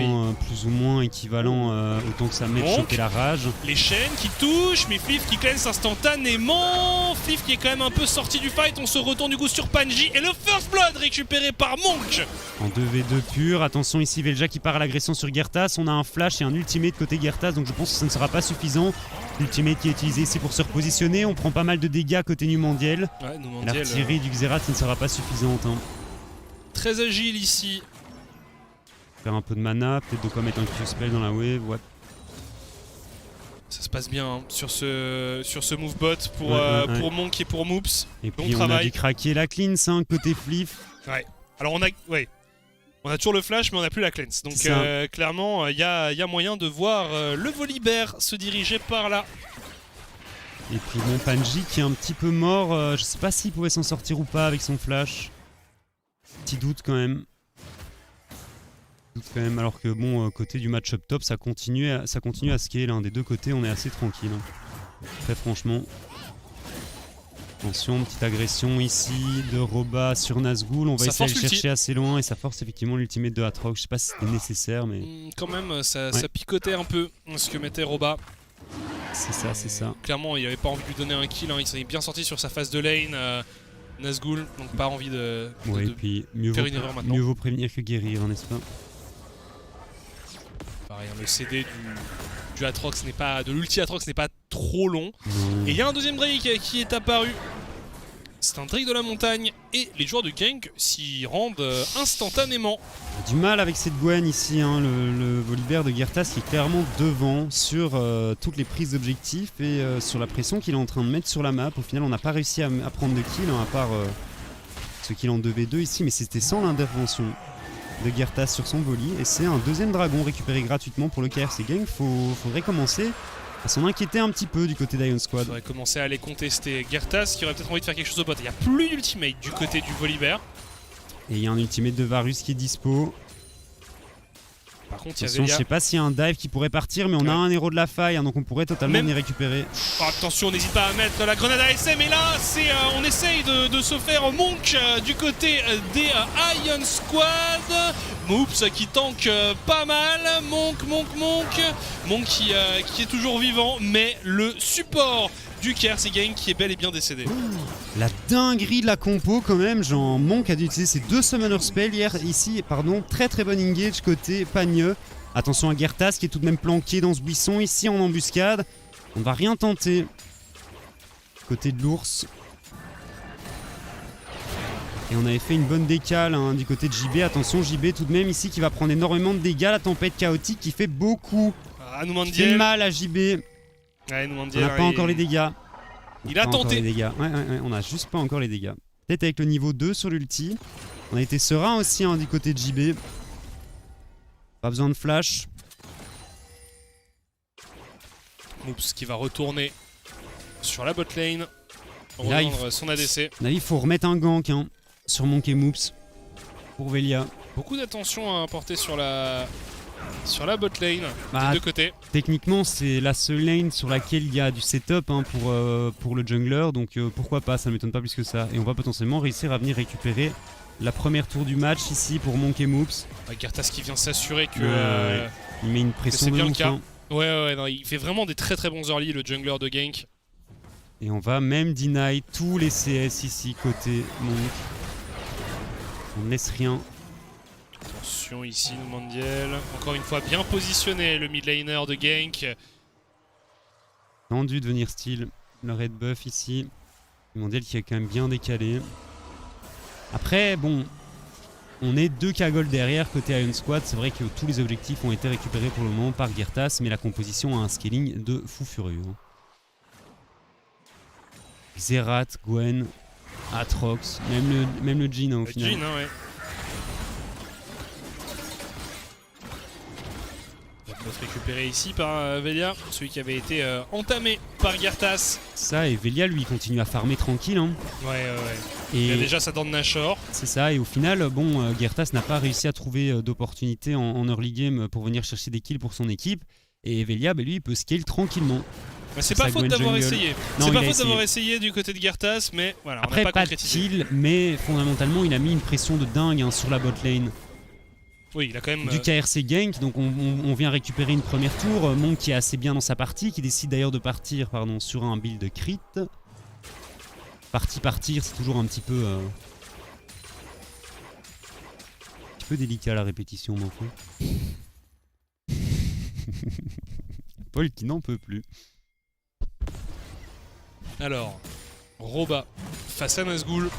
moins équivalent autant que ça met de Donc, choper la rage. Les chaînes qui touchent, mais Fliff qui cleanse instantanément. Fliff qui est quand même un peu sorti du fight. On se retourne du coup sur Panji et le First Blood récupéré par Monk. En 2v2 pur. Attention ici Velja qui part à l'agression sur Gertas. On a un flash et un ultimate côté Gertas, donc je pense que ça ne sera pas suffisant. L'ultimate qui est utilisé ici pour se repositionner. On prend pas mal de dégâts côté Numandiel. Ouais, L'artillerie du Xerath ne sera pas suffisante. Très agile ici. Faire un peu de mana, peut-être de quoi mettre un Q-spell dans la wave. Ouais. Ça se passe bien sur ce move bot pour Monk et pour Moops. Et Bon puis on travail. a dû craquer la cleanse côté Fliff. Ouais. Alors on a toujours le flash mais on n'a plus la cleanse. Donc clairement il y a moyen de voir le Volibear se diriger par là. Et puis mon Panji qui est un petit peu mort. Je sais pas s'il pouvait s'en sortir ou pas avec son flash. Petit doute quand même. Alors que bon, côté du match-up top, ça continue à scale. Des deux côtés, on est assez tranquille. Très franchement. Attention, petite agression ici de Roba sur Nazgûl. On va essayer de le chercher assez loin et ça force effectivement l'ultimate de Aatrox. Je sais pas si c'était nécessaire, mais. Quand même, ça picotait un peu ce que mettait Roba. C'est ça. Clairement, il avait pas envie de lui donner un kill. Il s'est bien sorti sur sa phase de lane. Nazgûl, donc pas envie de et puis mieux vaut prévenir que guérir, n'est-ce pas? Pareil, le CD du Aatrox n'est pas, de l'ulti Aatrox n'est pas trop long. Et il y a un deuxième Drake qui est apparu. C'est un Drake de la montagne et les joueurs de Gank s'y rendent instantanément. Du mal avec cette Gwen ici, le Volibear de Gertas qui est clairement devant sur toutes les prises d'objectifs et sur la pression qu'il est en train de mettre sur la map. Au final, on n'a pas réussi à prendre de kill, à part ce kill en 2v2 ici, mais c'était sans l'intervention de Gertas sur son volley. Et c'est un deuxième dragon récupéré gratuitement pour le KRC Gank. Faudrait commencer à s'en inquiéter un petit peu du côté d'Ion Squad. Il faudrait commencer à les contester. Gertas qui aurait peut-être envie de faire quelque chose au bot. Il n'y a plus d'ultimate du côté du Volibear. Et il y a un ultimate de Varus qui est dispo. Par contre, il y a je Velia. sais pas s'il y a un dive qui pourrait partir, mais on a un héros de la faille, donc on pourrait totalement y récupérer. Oh, attention, n'hésite pas à mettre la grenade ASM. Et là, on essaye de se faire Monk du côté des Ion Squad. Moops qui tank pas mal. Monk qui est toujours vivant, mais le support du KRC Gank qui est bel et bien décédé. La dinguerie de la compo quand même, genre Monk a dû utiliser ses 2 summoner spells ici, très très bon engage côté Pagneux. Attention à Gertas qui est tout de même planqué dans ce buisson ici en embuscade. On va rien tenter. Côté de l'ours. Et on avait fait une bonne décale du côté de JB. Attention JB tout de même ici qui va prendre énormément de dégâts. La tempête chaotique qui fait beaucoup. Qui fait mal à JB. Ouais, on n'a pas encore les dégâts. Il a tenté. Ouais, on n'a juste pas encore les dégâts. Peut-être avec le niveau 2 sur l'ulti. On a été serein aussi du côté de JB. Pas besoin de flash. Moops qui va retourner sur la bot lane. Là, rejoindre son ADC. Là, il faut remettre un gank sur Monk et Moops. Pour Velia. Beaucoup d'attention à porter sur la sur la bot lane, Bah, des deux côtés. Techniquement, c'est la seule lane sur laquelle il y a du setup hein, pour le jungler, donc pourquoi pas, ça ne m'étonne pas plus que ça. Et on va potentiellement réussir à venir récupérer la première tour du match ici pour Monkey Moops. Girtas qui vient s'assurer que, Ouais. Il met une pression c'est de bien le ouf, cas. hein. Ouais, non, il fait vraiment des très bons early, le jungler de gank. Et on va même deny tous les CS ici côté Monk. On ne laisse rien. Attention ici, Numandiel. Encore une fois, bien positionné le mid laner de gank. Tendu de venir steal le red buff ici. Mondial qui est quand même bien décalé. Après, bon, on est 2 K-Gold derrière côté Iron Squad. C'est vrai que tous les objectifs ont été récupérés pour le moment par Girtas, mais la composition a un scaling de fou furieux. Xerath, Gwen, Aatrox, même le Jhin hein, au final. Jhin, hein, ouais. On va se récupérer ici par Velia, celui qui avait été entamé par Girtas. Ça, et Velia lui continue à farmer tranquille. Hein. Ouais. Et Il a déjà sa dent de Nashor. c'est ça, et au final, bon, Girtas n'a pas réussi à trouver d'opportunité en early game pour venir chercher des kills pour son équipe. Et Velia, lui, il peut scale tranquillement. Mais c'est pas faute d'avoir essayé. Non, C'est pas il a faute d'avoir essayé. essayé du côté de Girtas, mais voilà, Après, on n'a pas pas de concrétisé. kill, mais fondamentalement, il a mis une pression de dingue hein, sur la bot lane. Oui, il a quand même. Du KRC gank, donc on vient récupérer une première tour. Monk qui est assez bien dans sa partie, qui décide d'ailleurs de partir sur un build crit. Partir, c'est toujours un petit peu délicat la répétition, mon frère. Paul qui n'en peut plus. Alors, Roba face à Nazgûl.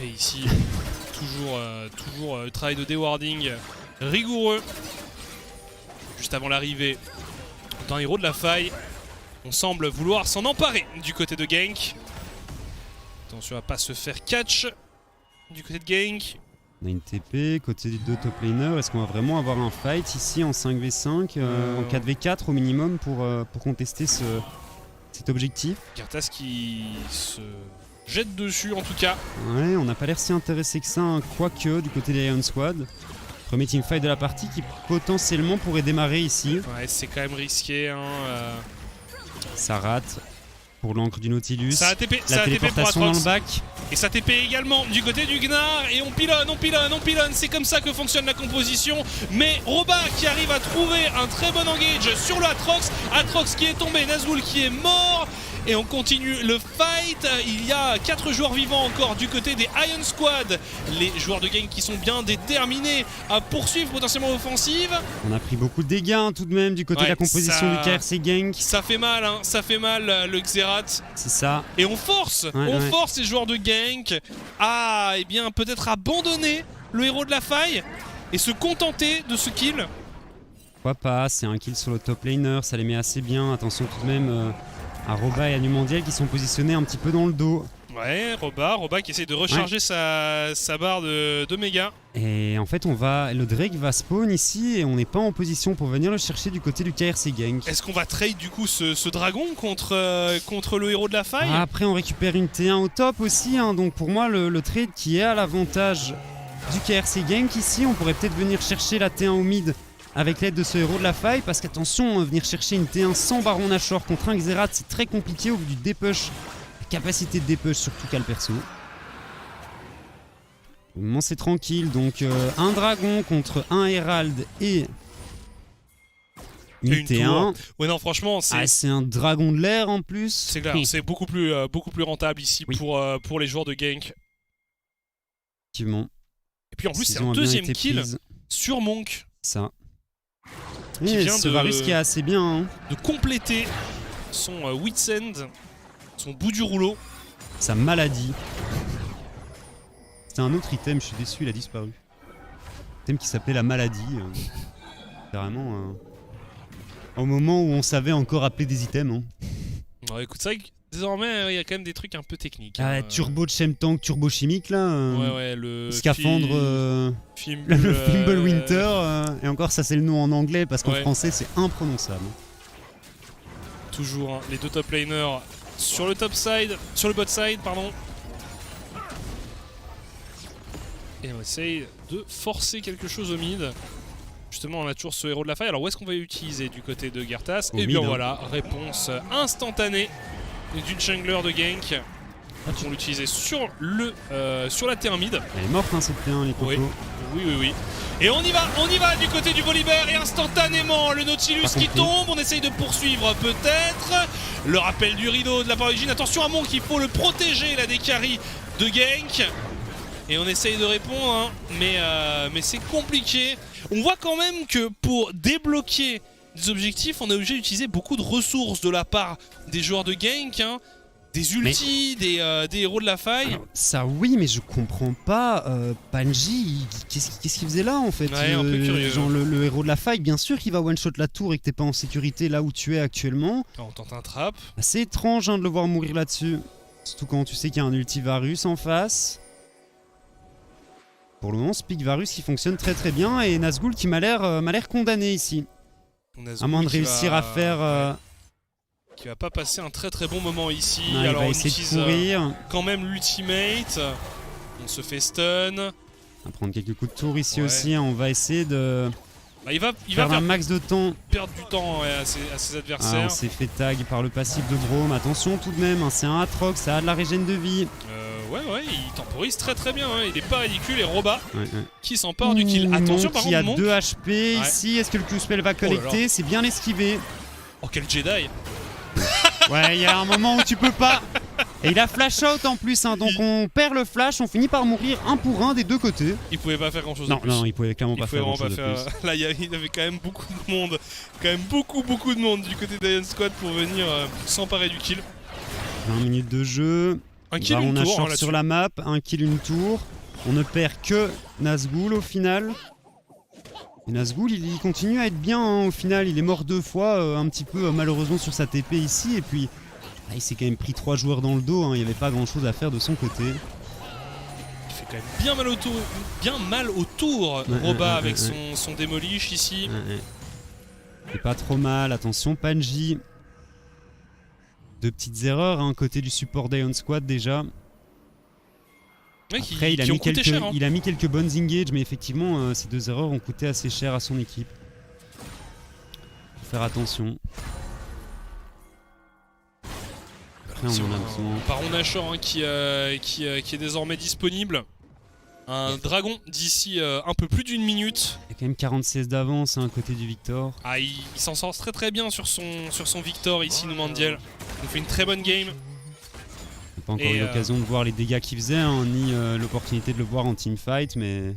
Et ici, toujours le travail de dewarding rigoureux. Juste avant l'arrivée d'un héros de la faille. On semble vouloir s'en emparer du côté de gank. Attention à pas se faire catch du côté de gank. On a une TP, côté des 2 top laners. Est-ce qu'on va vraiment avoir un fight ici en 5v5, en 4v4 au minimum pour contester cet objectif? Girtas qui se jette dessus en tout cas. Ouais, on n'a pas l'air si intéressé que ça, hein, quoique du côté des Iron Squad. Premier teamfight de la partie qui potentiellement pourrait démarrer ici. Ouais, c'est quand même risqué. Hein, Ça rate pour l'encre du Nautilus. Ça a TP, La téléportation dans le bac. Et ça TP également du côté du Gnar. Et on pilonne. C'est comme ça que fonctionne la composition. Mais Roba qui arrive à trouver un très bon engage sur le Aatrox. Aatrox qui est tombé, Nazgûl qui est mort. Et on continue le fight. Il y a 4 joueurs vivants encore du côté des Iron Squad. Les joueurs de gank qui sont bien déterminés à poursuivre potentiellement l'offensive. On a pris beaucoup de dégâts hein, tout de même du côté de la composition du KRC gank. Ça fait mal, hein. Ça fait mal le Xerath. C'est ça. Et on force ces joueurs de gank à peut-être abandonner le héros de la faille et se contenter de ce kill. Pourquoi pas, c'est un kill sur le top laner, ça les met assez bien. Attention tout de même à Roba et à Numandiel qui sont positionnés un petit peu dans le dos. Ouais, Roba qui essaie de recharger sa barre de méga. Et en fait, le Drake va spawn ici et on n'est pas en position pour venir le chercher du côté du KRC gank. Est-ce qu'on va trade du coup ce dragon contre le héros de la faille? Après, on récupère une T1 au top aussi, hein, donc pour moi, le trade qui est à l'avantage du KRC gank ici, on pourrait peut-être venir chercher la T1 au mid avec l'aide de ce héros de la faille, parce qu'attention, venir chercher une T1 sans Baron Nashor contre un Xerath, c'est très compliqué au vu du dépush, la capacité de dépush surtout qu'a le perso. Au moment c'est tranquille, donc un dragon contre un Herald et une T1. Ouais non franchement c'est un dragon de l'air en plus. C'est clair, c'est beaucoup plus rentable ici pour les joueurs de gank. Effectivement. Et puis en plus c'est un deuxième kill sur Monk. Ça. Et ce Varus qui est assez bien. Hein. De compléter son Wit's End, son bout du rouleau. Sa maladie. C'était un autre item, je suis déçu, il a disparu. Un item qui s'appelait la maladie. C'est vraiment au moment où on savait encore appeler des items. Hein. Ouais, écoute, c'est vrai que désormais il y a quand même des trucs un peu techniques. Ah, turbo de Chemtank, turbo chimique là. Ouais, le scaphandre. Le Fimble Winter. Et encore, ça c'est le nom en anglais parce qu'en français c'est imprononçable. Toujours les 2 top laners sur le bot side, pardon. Et on essaye de forcer quelque chose au mid. Justement, on a toujours ce héros de la faille. Alors où est-ce qu'on va l'utiliser du côté de Gertas? Et bien voilà, réponse instantanée du jungler de gank. On l'utilisait sur la terre mid. Elle est morte hein, cette P1, les cocos. Oui. Et on y va du côté du Volibear et instantanément le Nautilus qui tombe. On essaye de poursuivre peut-être. Le rappel du rideau de la part d'origine. Attention à Monk, il faut le protéger là des carries de gank. Et on essaye de répondre, hein, mais c'est compliqué. On voit quand même que pour débloquer des objectifs, on est obligé d'utiliser beaucoup de ressources de la part des joueurs de gank. Hein. Des ultis, des héros de la faille. Alors, ça oui, mais je comprends pas. Panji, qu'est-ce qu'il faisait là en fait? Ouais, un peu curieux. Genre le héros de la faille, bien sûr qu'il va one-shot la tour et que t'es pas en sécurité là où tu es actuellement. On tente un trap. C'est étrange hein, de le voir mourir là-dessus. Surtout quand tu sais qu'il y a un ultivarus en face. Pour le moment, Speak Varus qui fonctionne très très bien et Nazgûl qui m'a l'air condamné ici. À moins de réussir à faire... Qui va pas passer un très très bon moment ici. Non, alors il va on essayer utilise de courir. Quand même l'ultimate. On se fait stun. On va prendre quelques coups de tour ici aussi. On va essayer de il va faire un max de temps. Perdre du temps à ses adversaires. On s'est fait tag par le passif de Braum. Attention tout de même, hein, c'est un Atrox, ça a de la régène de vie. Ouais, il temporise très très bien. Hein. Il est pas ridicule et Roba qui s'empare du kill. Attention par contre, il y a Monk. 2 HP ici. Est-ce que le Q-spell va collecter? C'est bien esquivé. Oh quel Jedi. Ouais, il y a un moment où tu peux pas. Et il a flash out en plus, hein, donc on perd le flash, on finit par mourir un pour un des deux côtés. Il pouvait pas faire grand chose de plus. Non, il pouvait clairement pas faire grand chose de plus. Là, il y avait quand même beaucoup de monde. Quand même beaucoup de monde du côté d'Iron Squad pour venir s'emparer du kill. 20 minutes de jeu. Un kill, une tour. On a hein, sur la map, un kill, une tour. On ne perd que Nazgûl au final. Et Nazgûl, il continue à être bien hein, au final. Il est mort 2 fois, un petit peu malheureusement sur sa TP ici. Et puis, il s'est quand même pris 3 joueurs dans le dos. Hein. Il n'y avait pas grand chose à faire de son côté. Il fait quand même bien mal au tour, Roba avec son démolish ici. C'est pas trop mal. Attention, Panji. 2 petites erreurs, hein, côté du support d'Iron Squad déjà. Après, il a mis quelques bonnes engages, mais effectivement, ces 2 erreurs ont coûté assez cher à son équipe. Faut faire attention. Après, on en a besoin. Baron Nashor hein, qui est désormais disponible. Un dragon d'ici un peu plus d'1 minute. Il y a quand même 46 d'avance hein, à côté du Victor. Ah, il s'en sort très très bien sur son Victor ici, Numandiel. Il fait une très bonne game. On n'a pas encore eu l'occasion de voir les dégâts qu'il faisait, hein, ni l'opportunité de le voir en teamfight, mais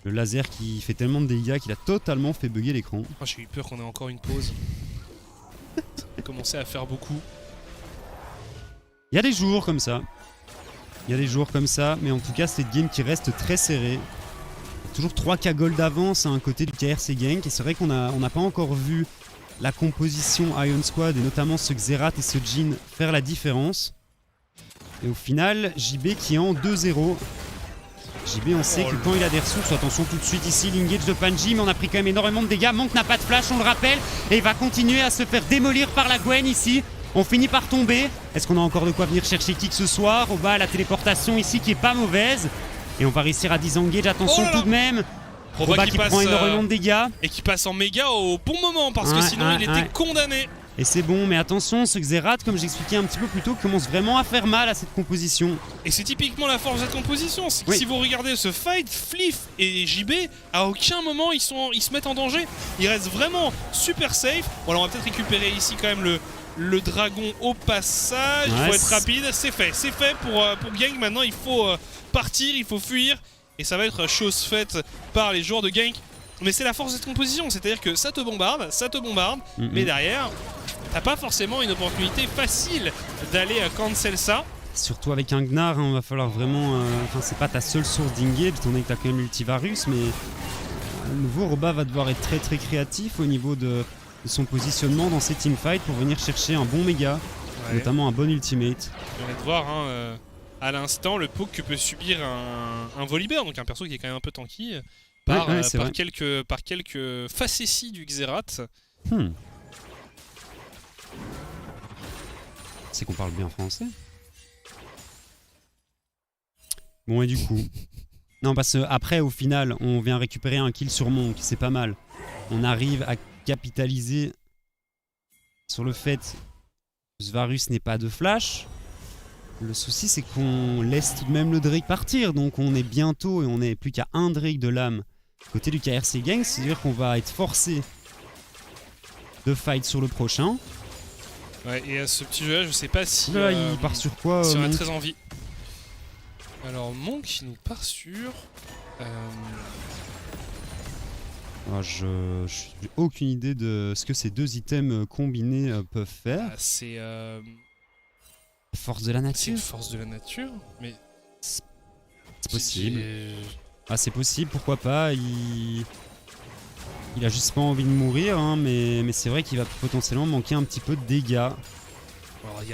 le laser qui fait tellement de dégâts qu'il a totalement fait bugger l'écran. Oh, j'ai eu peur qu'on ait encore une pause. Ça a commencé à faire beaucoup. Il y a des jours comme ça. Mais en tout cas, c'est une game qui reste très serrée. Toujours 3K gold d'avance à un côté du KRC Gank. Et c'est vrai qu'on n'a pas encore vu la composition Iron Squad, et notamment ce Xerath et ce Jhin, faire la différence. Et au final, JB qui est en 2-0. JB, on sait que quand il a des ressources, attention tout de suite ici, l'engage de Panji, mais on a pris quand même énormément de dégâts. Monk n'a pas de flash, on le rappelle, et il va continuer à se faire démolir par la Gwen ici. On finit par tomber. Est-ce qu'on a encore de quoi venir chercher kick ce soir? Au bas, la téléportation ici qui est pas mauvaise. Et on va réussir à disengage, attention tout de même. Roba qui prend énormément de dégâts. Et qui passe en méga au bon moment, parce que sinon il était condamné. Et c'est bon, mais attention, ce Xerath, comme j'expliquais un petit peu plus tôt, commence vraiment à faire mal à cette composition. Et c'est typiquement la force de cette composition, c'est que si vous regardez ce fight, Fliff et JB, à aucun moment ils se mettent en danger. Ils restent vraiment super safe. Bon alors on va peut-être récupérer ici quand même le dragon au passage. Il faut être rapide, c'est fait pour Gank. Maintenant il faut partir, il faut fuir. Et ça va être chose faite par les joueurs de Gank. Mais c'est la force de cette composition, c'est-à-dire que ça te bombarde, mais derrière, t'as pas forcément une opportunité facile d'aller cancel ça. Surtout avec un Gnar, hein, va falloir vraiment... Enfin, c'est pas ta seule source d'engage, étant donné que t'as quand même l'ultivarus, mais... à nouveau, Roba va devoir être très très créatif au niveau de son positionnement dans ses teamfights pour venir chercher un bon méga, notamment un bon ultimate. On vient de voir hein, à l'instant le poke que peut subir un Volibear, donc un perso qui est quand même un peu tanky. Par quelques facéties du Xerath. C'est qu'on parle bien français. Bon et du coup, Non, parce qu'après, au final, on vient récupérer un kill sur Monk, c'est pas mal. On arrive à capitaliser sur le fait que Zvarus n'ait pas de flash. Le souci, c'est qu'on laisse tout de même le Drake partir. Donc on est bientôt, et on n'est plus qu'à un Drake de l'âme côté du KRC Gang. C'est-à-dire qu'on va être forcé de fight sur le prochain. Ouais, et à ce petit jeu-là, je sais pas si... Là, il part sur quoi si on a Monk très envie. Alors, Monk, il nous part sur... Je n'ai aucune idée de ce que ces deux items combinés peuvent faire. c'est... Force de la c'est nature. une force de la nature, mais... C'est possible. Ah, c'est possible, pourquoi pas. Il a juste pas envie de mourir, hein, mais c'est vrai qu'il va potentiellement manquer un petit peu de dégâts. Alors, il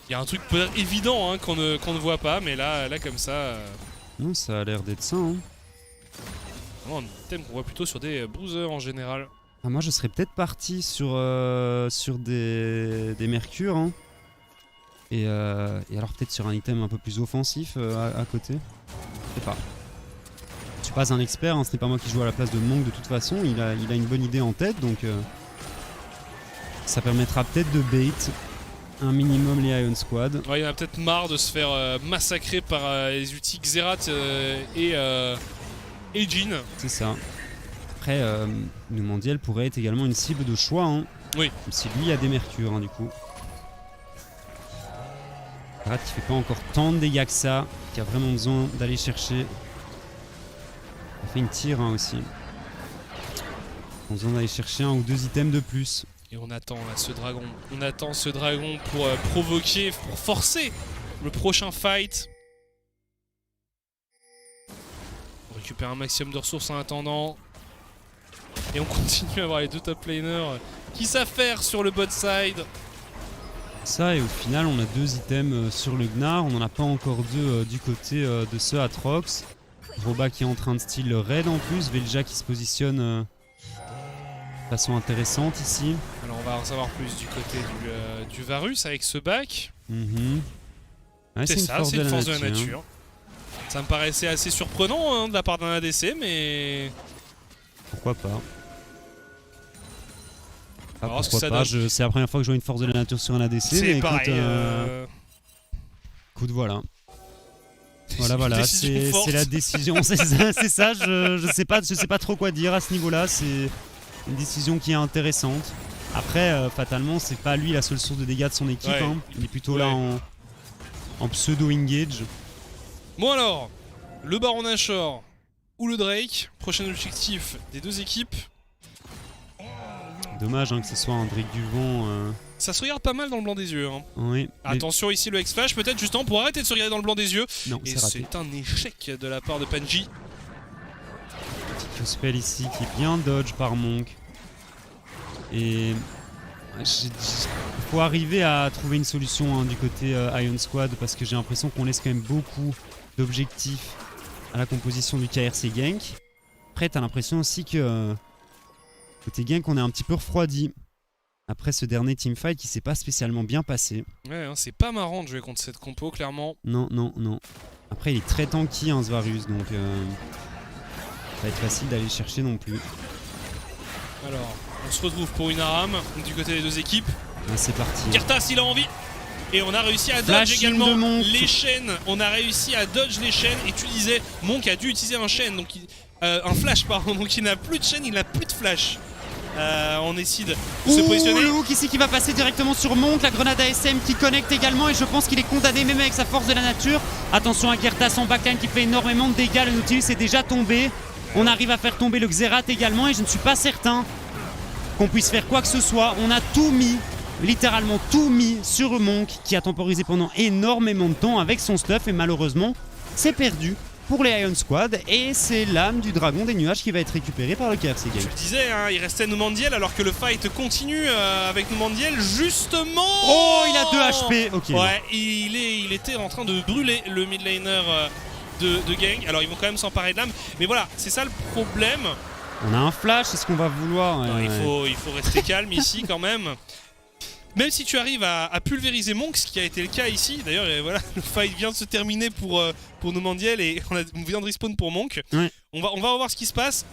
y a un truc peut-être évident, hein, qu'on ne voit pas, mais là comme ça... Non, ça a l'air d'être ça. Hein. Un item qu'on voit plutôt sur des bruisers en général. Ah, moi, je serais peut-être parti sur des mercures. Hein. Et alors peut-être sur un item un peu plus offensif à côté. Je sais pas. Je suis pas un expert, hein, ce n'est pas moi qui joue à la place de Monk de toute façon. Il a une bonne idée en tête, donc ça permettra peut-être de bait un minimum les Ion Squad. Ouais, il y en a peut-être marre de se faire massacrer par les ultis Xerath et Jhin. C'est ça. Après, Numandiel pourrait être également une cible de choix. Hein. Oui. Même si lui a des mercures, hein, du coup. Xerath qui fait pas encore tant de dégâts que ça, qui a vraiment besoin d'aller chercher. Il fait une tire hein, aussi. On a besoin d'aller chercher un ou deux items de plus. Et on attend là, ce dragon. On attend ce dragon pour provoquer, pour forcer le prochain fight. On récupère un maximum de ressources en attendant. Et on continue à avoir les deux top laners qui savent faire sur le bot side. Ça, et au final, on a deux items sur le Gnar. On n'en a pas encore deux du côté de ce Atrox. Roba qui est en train de steal le raid en plus. Velja qui se positionne de façon intéressante ici. Alors on va en savoir plus du côté du Varus avec ce back. Ouais, c'est ça, c'est une force de la nature. Ça me paraissait assez surprenant hein, de la part d'un ADC, mais... Pourquoi pas. Ah, alors, pourquoi pas, c'est la première fois que je vois une force de la nature sur un ADC. C'est pareil. Écoute, voilà. Voilà, c'est la décision, c'est ça, je sais pas trop quoi dire à ce niveau-là, c'est une décision qui est intéressante. Après, fatalement, c'est pas lui la seule source de dégâts de son équipe, ouais. Hein. Il est plutôt là en pseudo-engage. Bon alors, le Baron Nashor ou le Drake, prochain objectif des deux équipes. Dommage hein, que ce soit un Drake du vent. Ça se regarde pas mal dans le blanc des yeux. Hein. Oui. Attention ici le X-Flash, peut-être justement pour arrêter de se regarder dans le blanc des yeux. Non, et c'est c'est un échec de la part de Panji. Petit Q-spell ici qui est bien dodge par Monk. Et il faut arriver à trouver une solution hein, du côté Ion Squad parce que j'ai l'impression qu'on laisse quand même beaucoup d'objectifs à la composition du KRC Gank. Après, t'as l'impression aussi que côté Gank, on est un petit peu refroidi. Après ce dernier teamfight qui s'est pas spécialement bien passé. Ouais, hein, c'est pas marrant de jouer contre cette compo, clairement. Non. Après, il est très tanky, hein, Zvarus, donc ça va être facile d'aller le chercher non plus. Alors, on se retrouve pour une Aram du côté des deux équipes. Ah, c'est parti. Girtas, il a envie. Et on a réussi à dodge également les chaînes. On a réussi à dodge les chaînes. Et tu disais, Monk a dû utiliser un chaîne, donc un flash, pardon. Donc il n'a plus de chaîne, il n'a plus de flash. On décide de se positionner. Le hook ici qui va passer directement sur Monk, la grenade ASM qui connecte également et je pense qu'il est condamné même avec sa force de la nature. Attention à Girtas en backline qui fait énormément de dégâts, le Nautilus est déjà tombé. On arrive à faire tomber le Xerath également et je ne suis pas certain qu'on puisse faire quoi que ce soit. On a tout mis, littéralement tout mis sur Monk qui a temporisé pendant énormément de temps avec son stuff et malheureusement c'est perdu pour les Ion Squad et c'est l'âme du dragon des nuages qui va être récupérée par le KRC Gang. Je le disais, hein, il restait Numandiel alors que le fight continue avec Numandiel justement. Oh, il a 2 HP. Ok. Ouais, il était en train de brûler le mid laner de Gang. Alors ils vont quand même s'emparer de l'âme, mais voilà, c'est ça le problème. On a un flash, est-ce qu'on va vouloir Non, il faut rester calme ici quand même. même si tu arrives à pulvériser Monk, ce qui a été le cas ici, d'ailleurs voilà, le fight vient de se terminer pour Nomandiel et on vient de respawn pour Monk. Ouais. On va voir ce qui se passe.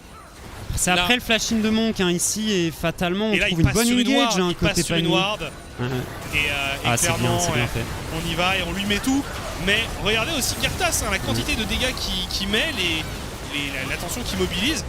C'est après le flash-in de Monk ici et fatalement on là, trouve une bonne engage il côté passe sur une ward. Et clairement c'est bien fait. on y va et on lui met tout. Mais regardez aussi Gartas, la quantité de dégâts qu'il met, la tension qu'il mobilise.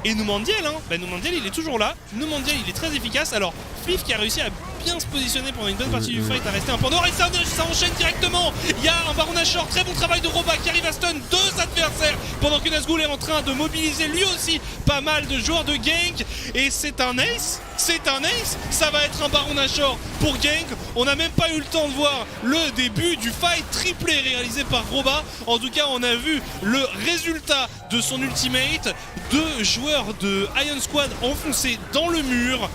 Et Nomandiel, Nomandiel il est toujours là. Nomandiel il est très efficace. Alors Fliff qui a réussi à bien se positionner pendant une bonne partie du fight, à rester un point d'or et ça enchaîne directement. Il y a un Baron Nashor, très bon travail de Roba qui arrive à stun deux adversaires pendant que Nazgûl est en train de mobiliser lui aussi pas mal de joueurs de gank. Et c'est un ace, ça va être un Baron Nashor pour gank. On n'a même pas eu le temps de voir le début du fight triplé réalisé par Roba. En tout cas on a vu le résultat de son ultimate. Deux joueurs de Iron Squad enfoncés dans le mur.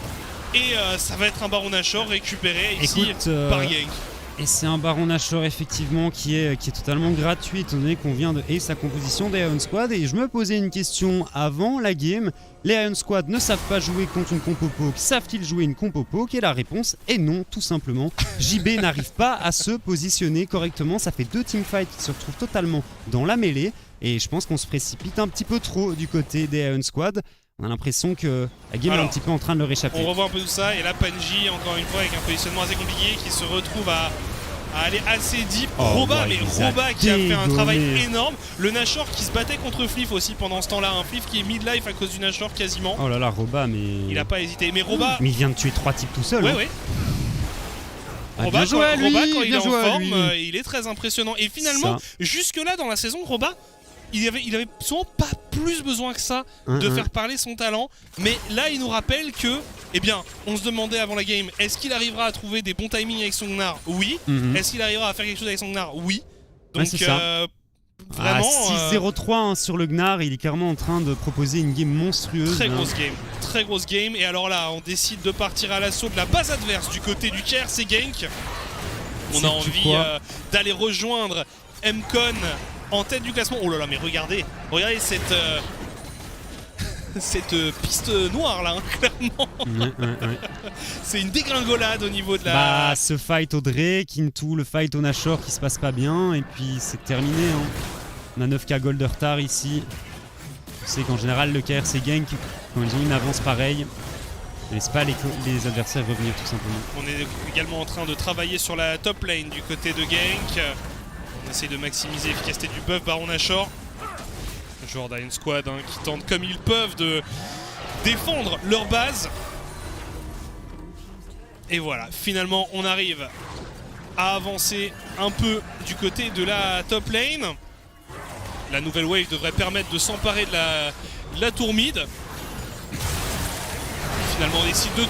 Et ça va être un Baron Nashor récupéré ici par gank. Et c'est un Baron Nashor effectivement qui est totalement gratuit étant donné qu'on vient de haïr sa composition des Iron Squad. Et je me posais une question avant la game. Les Iron Squad ne savent pas jouer contre une compo poke, savent-ils jouer une compo poke? Et la réponse est non, tout simplement. JB n'arrive pas à se positionner correctement. Ça fait deux teamfights qui se retrouvent totalement dans la mêlée. Et je pense qu'on se précipite un petit peu trop du côté des Iron Squad. On a l'impression que la game est un petit peu en train de leur échapper. On revoit un peu tout ça et là Panji encore une fois avec un positionnement assez compliqué qui se retrouve à aller assez deep. Roba qui a fait un travail énorme. Le Nashor qui se battait contre Fliff aussi pendant ce temps-là. Un Fliff qui est mid-life à cause du Nashor quasiment. Oh là là, Roba mais... Il a pas hésité. Mais Roba... Mais il vient de tuer 3 types tout seul. Ouais. Roba quand il est en forme, il est très impressionnant. Et finalement, jusque là dans la saison, Roba... Il avait souvent pas plus besoin que ça de faire parler son talent, mais là il nous rappelle que, on se demandait avant la game, est-ce qu'il arrivera à trouver des bons timings avec son Gnar? Oui. Est-ce qu'il arrivera à faire quelque chose avec son Gnar? Oui. Donc vraiment... 6-0-3 sur le Gnar, il est clairement en train de proposer une game monstrueuse. Très grosse game, et alors là on décide de partir à l'assaut de la base adverse du côté du KRC Gank. On a envie d'aller rejoindre Mcon en tête du classement. Oh là là, mais regardez cette piste noire là, clairement. C'est une dégringolade au niveau de la... ce fight au Drake, into le fight au Nashor qui se passe pas bien, et puis c'est terminé. On a 9k gold de retard ici. Tu sais qu'en général le KRC Gank, quand ils ont une avance pareille, ne laisse pas les adversaires revenir tout simplement. On est également en train de travailler sur la top lane du côté de Gank. On essaie de maximiser l'efficacité du buff Baron Nashor. Les joueurs d'Iron Squad qui tentent comme ils peuvent de défendre leur base. Et voilà, finalement on arrive à avancer un peu du côté de la top lane. La nouvelle wave devrait permettre de s'emparer de la tour mid. Finalement on décide de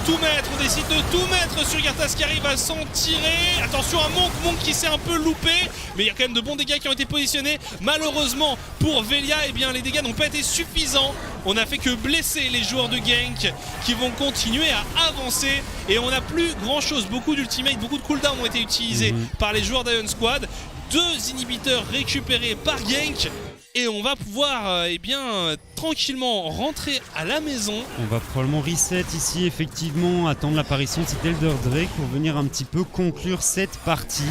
tout mettre sur Gartas qui arrive à s'en tirer. Attention à Monk qui s'est un peu loupé, mais il y a quand même de bons dégâts qui ont été positionnés. Malheureusement pour Velia, les dégâts n'ont pas été suffisants. On n'a fait que blesser les joueurs de gank qui vont continuer à avancer. Et on n'a plus grand chose, beaucoup d'ultimates, beaucoup de cooldowns ont été utilisés par les joueurs d'Iron Squad. 2 inhibiteurs récupérés par gank. Et on va pouvoir tranquillement rentrer à la maison. On va probablement reset ici, effectivement, attendre l'apparition de cet Elder Drake pour venir un petit peu conclure cette partie.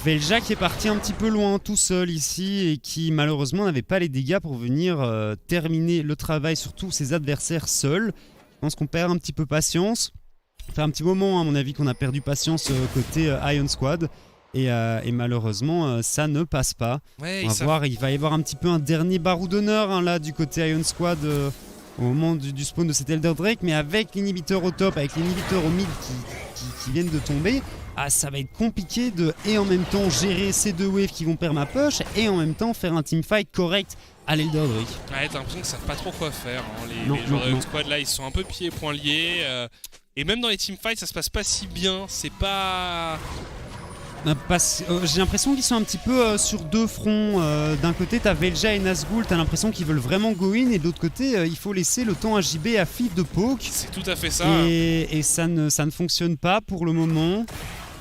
Velja qui est parti un petit peu loin tout seul ici et qui malheureusement n'avait pas les dégâts pour venir terminer le travail sur tous ses adversaires seuls. Je pense qu'on perd un petit peu patience. Ça fait un petit moment à mon avis qu'on a perdu patience côté Iron Squad. Et malheureusement ça ne passe pas. On va voir, il va y avoir un petit peu un dernier barreau d'honneur là du côté Iron Squad au moment du spawn de cet Elder Drake, mais avec l'inhibiteur au top, avec l'inhibiteur au mid qui viennent de tomber, ça va être compliqué de et en même temps gérer ces 2 waves qui vont permapush et en même temps faire un teamfight correct à l'Elder Drake. T'as l'impression qu'ils savent pas trop quoi faire. Les joueurs de Iron Squad là ils sont un peu pieds et poings liés. Et même dans les teamfights ça se passe pas si bien. C'est pas... J'ai l'impression qu'ils sont un petit peu sur 2 fronts. D'un côté, t'as Velja et Nazgûl, t'as l'impression qu'ils veulent vraiment go in, et de l'autre côté, il faut laisser le temps à JB et à Fliff de poke. C'est tout à fait ça. Et ça ne fonctionne pas pour le moment.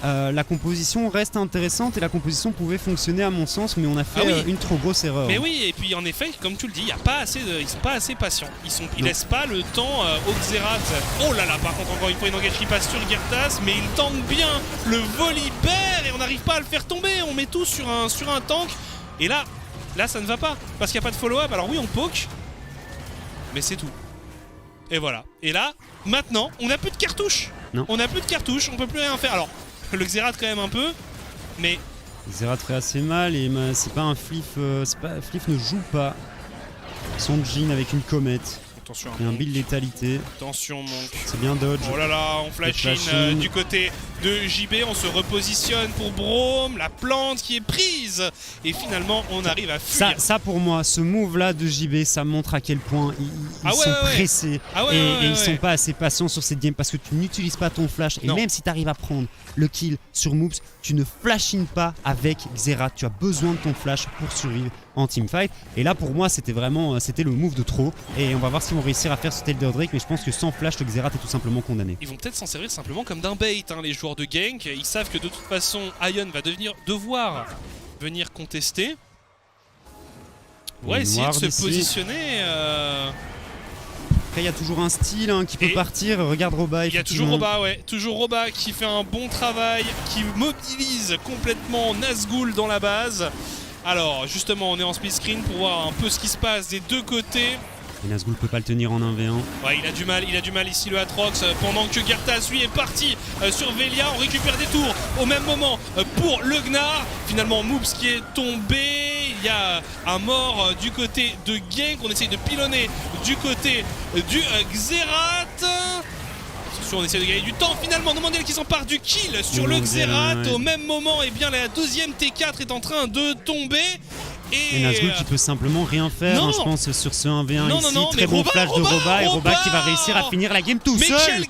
la composition reste intéressante et la composition pouvait fonctionner à mon sens, mais on a fait une trop grosse erreur. Mais oui, et puis en effet, comme tu le dis, ils sont pas assez patients. Ils laissent pas le temps au Xerath. Oh là là, par contre, encore une fois, une engage qui passe sur Gertas, mais il tank bien le Volibear et on n'arrive pas à le faire tomber. On met tout sur un tank. Et là, ça ne va pas parce qu'il n'y a pas de follow-up. Alors oui, on poke, mais c'est tout. Et voilà. Et là, maintenant, on n'a plus de cartouches. Non. On n'a plus de cartouches, on peut plus rien faire. Alors, le Xerath quand même un peu, mais... Xerath fait assez mal et c'est pas un Fliff... Fliff ne joue pas son Jhin avec une comète. Attention, et un build létalité. Attention, Monk. C'est bien dodge. Oh là là, on flash in du côté de JB. On se repositionne pour Braum. La plante qui est prise. Et finalement, on arrive à fuir. Ça pour moi, ce move là de JB, ça montre à quel point ils sont pressés. Et ils sont pas assez patients sur cette game parce que tu n'utilises pas ton flash. Et même si tu arrives à prendre le kill sur Moops, tu ne flash-in pas avec Xerath. Tu as besoin de ton flash pour survivre en teamfight. Et là pour moi, c'était le move de trop. Et on va voir s'ils vont réussir à faire ce Elder Drake, mais je pense que sans flash, le Xerath est tout simplement condamné. Ils vont peut-être s'en servir simplement comme d'un bait, les joueurs de gank. Ils savent que de toute façon, Ion va devoir venir contester. Ouais, essayer de se positionner. Après, il y a toujours un style qui peut partir. Regarde Roba. Il y a toujours Roba, toujours Roba qui fait un bon travail, qui mobilise complètement Nazgûl dans la base. Alors, justement, on est en split screen pour voir un peu ce qui se passe des deux côtés. Et Nazgûl peut pas le tenir en 1v1. Ouais, il a du mal ici le Aatrox pendant que Gertas lui est parti sur Velia. On récupère des tours au même moment pour le Gnar. Finalement Moops qui est tombé. Il y a un mort du côté de Genk. On essaye de pilonner du côté du Xerath. On essaie de gagner du temps. Finalement, Nomandiel qui s'empare du kill sur le Xerath. Au même moment, et bien la deuxième T4 est en train de tomber. Et Nazgûl qui peut simplement rien faire, je pense, sur ce 1v1 ici. Très bon flash de Roba et Roba qui va réussir à finir la game tout seul. Mais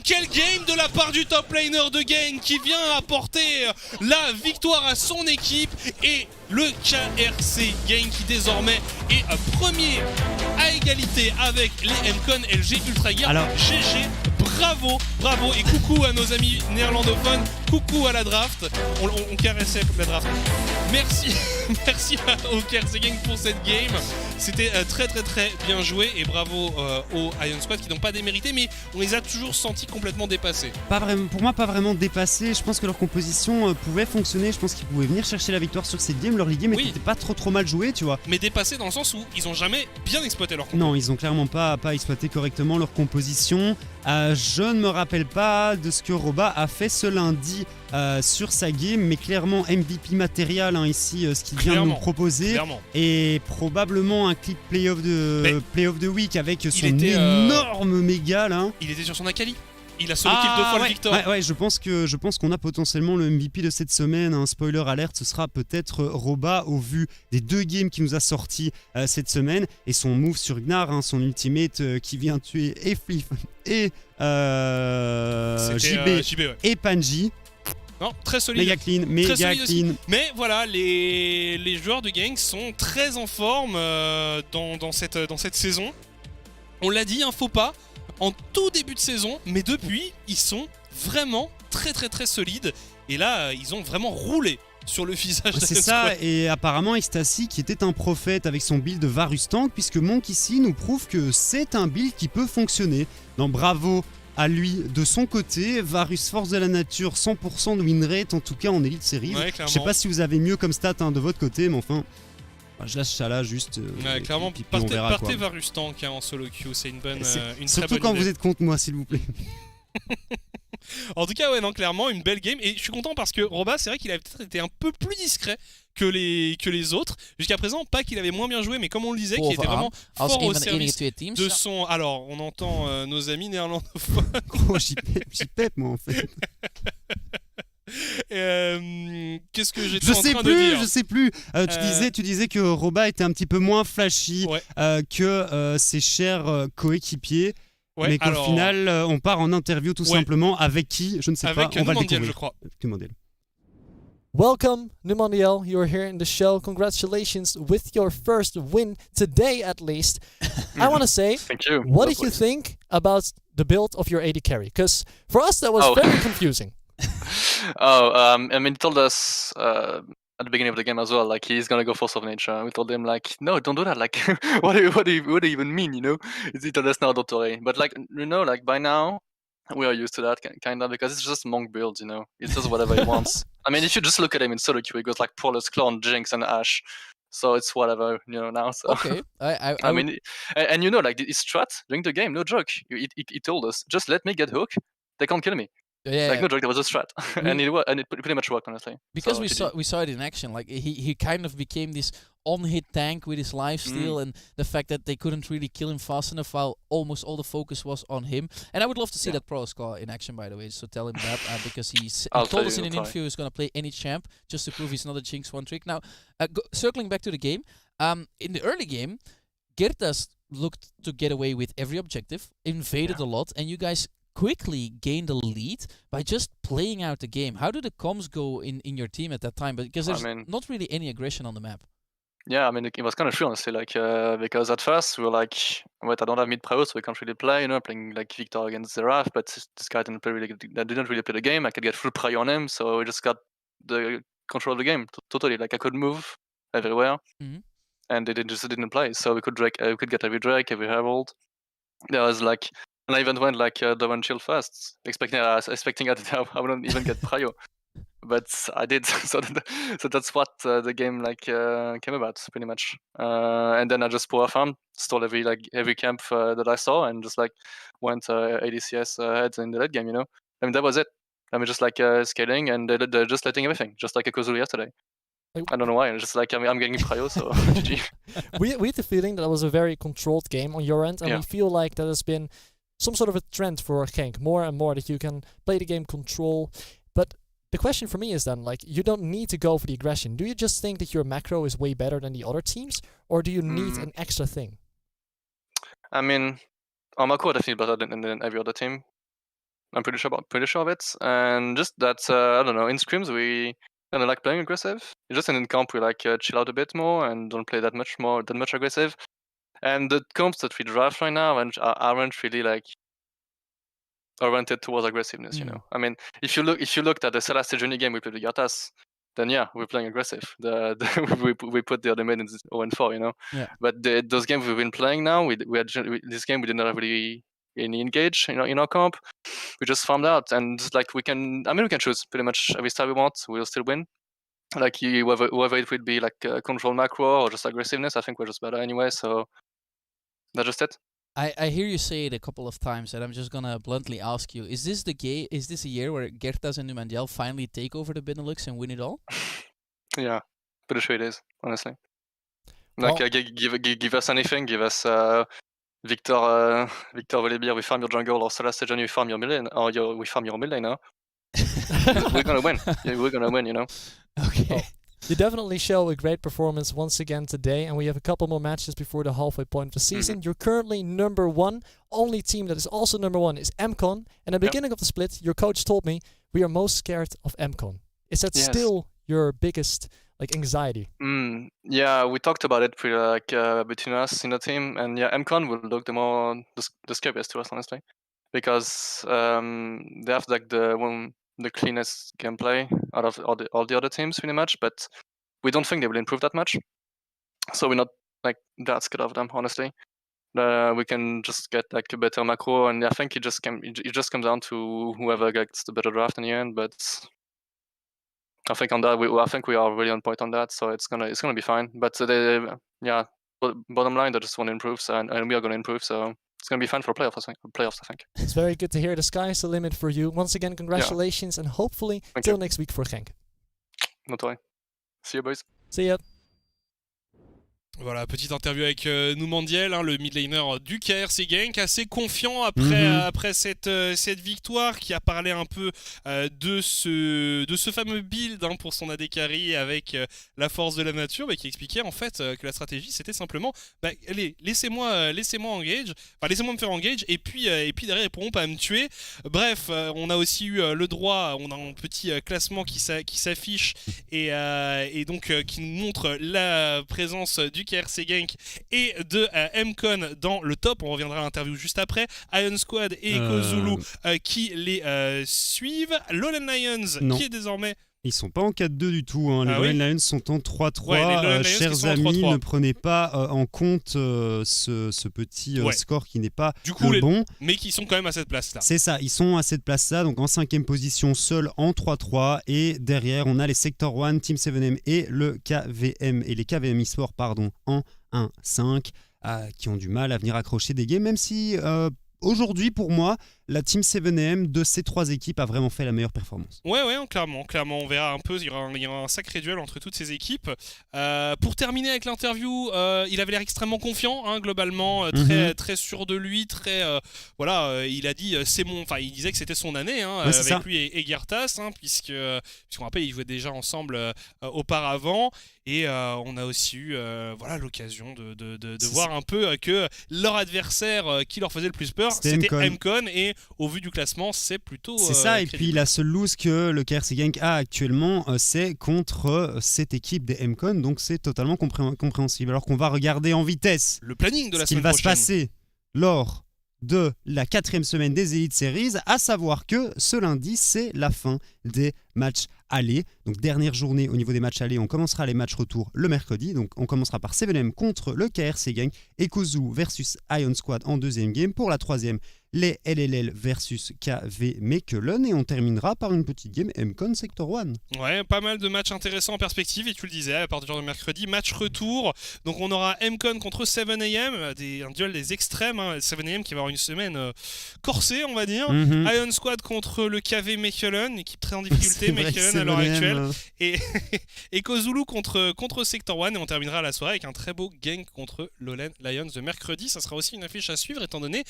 quel game de la part du top laner de Genk qui vient apporter la victoire à son équipe. Et le KRC Genk qui désormais est premier à égalité avec les MCON LG Ultra Gear. Alors, GG, bravo et coucou à nos amis néerlandophones, coucau à la draft. On caressait la draft. Merci au KRC Genk pour cette game. C'était très bien joué et bravo aux Ion Squad qui n'ont pas démérité, mais on les a toujours sentis complètement dépassés. Pour moi, pas vraiment dépassés. Je pense que leur composition pouvait fonctionner. Je pense qu'ils pouvaient venir chercher la victoire sur cette game. Leur league game n'était pas trop mal joué, tu vois. Mais dépassés dans le sens où ils ont jamais bien exploité leur compo. Non, ils ont clairement pas exploité correctement leur composition. Je ne me rappelle pas de ce que Roba a fait ce lundi sur sa game, mais clairement MVP matériel ici, ce qu'il vient de nous proposer. Et probablement un clip play of the week avec son énorme méga là. Il était sur son Akali. Il a solo kill 2 fois le Victor. Ouais, je pense qu'on a potentiellement le MVP de cette semaine. Un spoiler alerte, ce sera peut-être Roba au vu des 2 games qu'il nous a sortis cette semaine. Et son move sur Gnar, son ultimate qui vient tuer et Fliff et JB et Panji. Non, très solide. Méga clean. Mais voilà, les joueurs de Genk sont très en forme dans cette saison. On l'a dit, faux pas en tout début de saison, mais depuis, ils sont vraiment très solides. Et là, ils ont vraiment roulé sur le visage de C'est ça, et apparemment Ecstasy qui était un prophète avec son build de Varus Tank, puisque Monk ici nous prouve que c'est un build qui peut fonctionner. Donc bravo à lui de son côté. Varus force de la nature, 100% de win rate, en tout cas en Elite Series. Je sais pas si vous avez mieux comme stat de votre côté, mais enfin... Je lâche ça là juste. Clairement, partez Varus Tank en solo queue, c'est une très bonne idée. Surtout quand vous êtes contre moi, s'il vous plaît. En tout cas, clairement, une belle game. Et je suis content parce que Roba, c'est vrai qu'il avait peut-être été un peu plus discret que les autres. Jusqu'à présent, pas qu'il avait moins bien joué, mais comme on le disait, qu'il était vraiment fort au service de son... Alors, on entend nos amis néerlandophones. J'y pète, moi, en fait. Qu'est-ce que j'étais en train de dire ? Je sais plus. Tu disais que Roba était un petit peu moins flashy que ses chers coéquipiers. Mais qu'au final, on part en interview tout simplement avec qui ? Je ne sais pas. On va le découvrir. Je crois. Numandiel. Welcome, Numandiel. You're here in the show. Congratulations with your first win today, at least. I want to say, thank you. What did you think about the build of your AD carry? Because for us, that was very confusing. I mean, he told us at the beginning of the game as well, like he's gonna go force of nature. We told him like, no, don't do that. Like, what do you even mean? You know? He told us, no, don't worry. But like, you know, like by now we are used to that kind of, because it's just monk build. You know, it's just whatever he wants. I mean, if you just look at him in solo queue, he goes like Prowler's Clone, Jinx, and Ashe. So it's whatever, you know, now. So Okay, I mean, and you know, like his strat during the game, no joke. He told us, just let me get hook. They can't kill me. yeah, Like no joke, that was a strat, and it pretty much worked, honestly. because So we saw it in action. Like he kind of became this on-hit tank with his lifesteal and the fact that they couldn't really kill him fast enough, while almost all the focus was on him. And I would love to see that Prowler's Claw in action, by the way. So tell him that because he told us in an interview he's gonna play any champ just to prove he's not a Jinx one trick. Now, circling back to the game, in the early game, Gertas looked to get away with every objective, invaded a lot, and you guys quickly gained a lead by just playing out the game. How did the comms go in your team at that time? Because there's not really any aggression on the map. Yeah, I mean, it was kind of true, honestly, like, because at first we were like, wait, I don't have mid pro, so we can't really play, you know, playing like Victor against Xerath, but this guy didn't really play the game. I could get full prio on him, so we just got the control of the game totally. Like I could move everywhere, and they just didn't play, so we could get every Drake, every Herald. There was like, and I even went like the one shield first, expecting that I wouldn't even get prio. But I did, so that's what the game like came about pretty much. And then I just power farmed, stole every camp that I saw, and just like went ADCS ahead in the late game. You know, I mean that was it. I mean just like scaling, and they're just letting everything, just like a Kozulu yesterday. I don't know why. Just like I'm getting prio, so GG. We had the feeling that it was a very controlled game on your end, and we feel like that has been some sort of a trend for Genk, more and more, that you can play the game control. But the question for me is then, like, you don't need to go for the aggression. Do you just think that your macro is way better than the other teams, or do you need an extra thing? I mean, our macro definitely better than every other team. I'm pretty sure of it. And just that, I don't know, in scrims we kind of like playing aggressive. Just in camp we like chill out a bit more and don't play that much aggressive. And the comps that we draft right now aren't really like oriented towards aggressiveness, you know. I mean, if you looked at the Celeste Journey game we played with Gertas, then yeah, we're playing aggressive. We put the other mid in 0-4, you know. Yeah. But those games we've been playing now, this game we did not have really any engage, you know, in our comp. We just farmed out, and like we can choose pretty much every style we want. We'll still win. Like whether it would be like control macro or just aggressiveness, I think we're just better anyway. So that's just it. I hear you say it a couple of times, and I'm just gonna bluntly ask you: Is this a year where Gertas and Numandiel finally take over the Benelux and win it all? Yeah, pretty sure it is, honestly. Like, give us anything. Give us Victor Volibear, we farm your jungle, or Celeste Journey, we farm your mid lane, or we farm your mid lane now. We're gonna win. Yeah, we're gonna win, you know. Okay. Oh. You definitely show a great performance once again today, and we have a couple more matches before the halfway point of the season. You're currently number 1. Only team that is also number 1 is MCon. And at the beginning of the split, your coach told me we are most scared of MCon. Is that still your biggest anxiety? Yeah, we talked about it between us in the team, and yeah, MCon will look the scariest to us, honestly, because they have like the cleanest gameplay out of all the other teams pretty much, but we don't think they will improve that much. So we're not like that scared of them, honestly. We can just get like a better macro, and I think it just comes down to whoever gets the better draft in the end. But I think on that I think we are really on point on that, so it's gonna be fine. But bottom line, they just want to improve, and we are gonna improve, so it's going to be fun for playoffs, I think. It's very good to hear. The sky's the limit for you. Once again, congratulations, and hopefully till next week for Genk. Not worry. See you, boys. See ya. Voilà, petite interview avec Numandiel, le mid laner du KRC Genk, assez confiant après cette victoire, qui a parlé un peu de ce fameux build pour son AD carry avec la force de la nature, qui expliquait en fait que la stratégie c'était simplement allez, laissez-moi engage, laissez-moi me faire engage, et puis derrière ils pourront pas me tuer. Bref, on a aussi eu le droit, on a un petit classement qui s'affiche et donc qui nous montre la présence du KRC Genk et de MCon dans le top. On reviendra à l'interview juste après. Ion Squad et Echo Zulu qui les suivent. Lowland Lions qui est désormais... Ils sont pas en 4-2 du tout. Hein. Les Lowland Lions sont en 3-3. Ouais, chers amis, ne prenez pas en compte ce petit score qui n'est pas du coup, bon. Mais qui sont quand même à cette place-là. C'est ça, ils sont à cette place-là, donc en 5e position, seul en 3-3. Et derrière, on a les Sector 1, Team 7M et le KVM, et les KVM eSport, en 1-5, qui ont du mal à venir accrocher des games, même si... Aujourd'hui, pour moi, la Team 7M de ces 3 équipes a vraiment fait la meilleure performance. Ouais, clairement, on verra un peu, il y aura un sacré duel entre toutes ces équipes. Pour terminer avec l'interview, il avait l'air extrêmement confiant, hein, globalement, très sûr de lui, il a dit, il disait que c'était son année, hein, avec lui et Gertas, hein, puisqu'on rappelle, ils jouaient déjà ensemble auparavant. Et on a aussi eu l'occasion de voir un peu que leur adversaire qui leur faisait le plus peur, c'était MCon. Et au vu du classement, c'est plutôt... C'est ça, et puis la seule lose que le KRC Genk a actuellement, c'est contre cette équipe des MCon, donc c'est totalement compréhensible. Alors qu'on va regarder en vitesse le planning de la semaine prochaine. Ce qui va se passer lors de la 4e semaine des Elite Series, à savoir que ce lundi, c'est la fin des matchs aller. Donc dernière journée au niveau des matchs aller, on commencera les matchs retour le mercredi. Donc on commencera par 7M contre le KRC Genk et Kozu versus Ion Squad en 2e game. Pour la 3e, les LLL versus KV Mechelen, et on terminera par une petite game MCon Sector 1. Ouais, pas mal de matchs intéressants en perspective, et tu le disais, à partir de mercredi, match retour. Donc on aura MCon contre 7AM, un duel des extrêmes, hein. 7AM qui va avoir une semaine corsée, on va dire. Ion Squad contre le KV Mechelen, équipe très en difficulté, Mechelen à l'heure actuelle. Et Kozulu contre Sector 1, et on terminera la soirée avec un très beau gang contre Lowland Lions de mercredi. Ça sera aussi une affiche à suivre, étant donné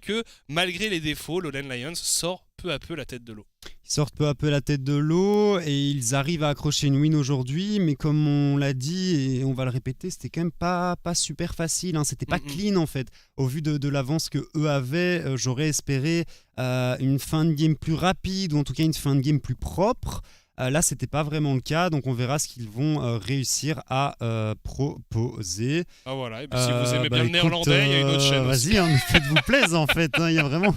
que malgré les défauts, Lowland Lions sort peu à peu la tête de l'eau. Ils sortent peu à peu la tête de l'eau et ils arrivent à accrocher une win aujourd'hui, mais comme on l'a dit et on va le répéter, c'était quand même pas super facile, hein. C'était pas clean en fait. Au vu de l'avance que eux avaient, j'aurais espéré une fin de game plus rapide, ou en tout cas une fin de game plus propre. Là, c'était pas vraiment le cas, donc on verra ce qu'ils vont réussir à proposer. Ah voilà, et puis si vous aimez bien le néerlandais, il y a une autre chaîne. Vas-y, hein, faites-vous plaisir en fait, il y a vraiment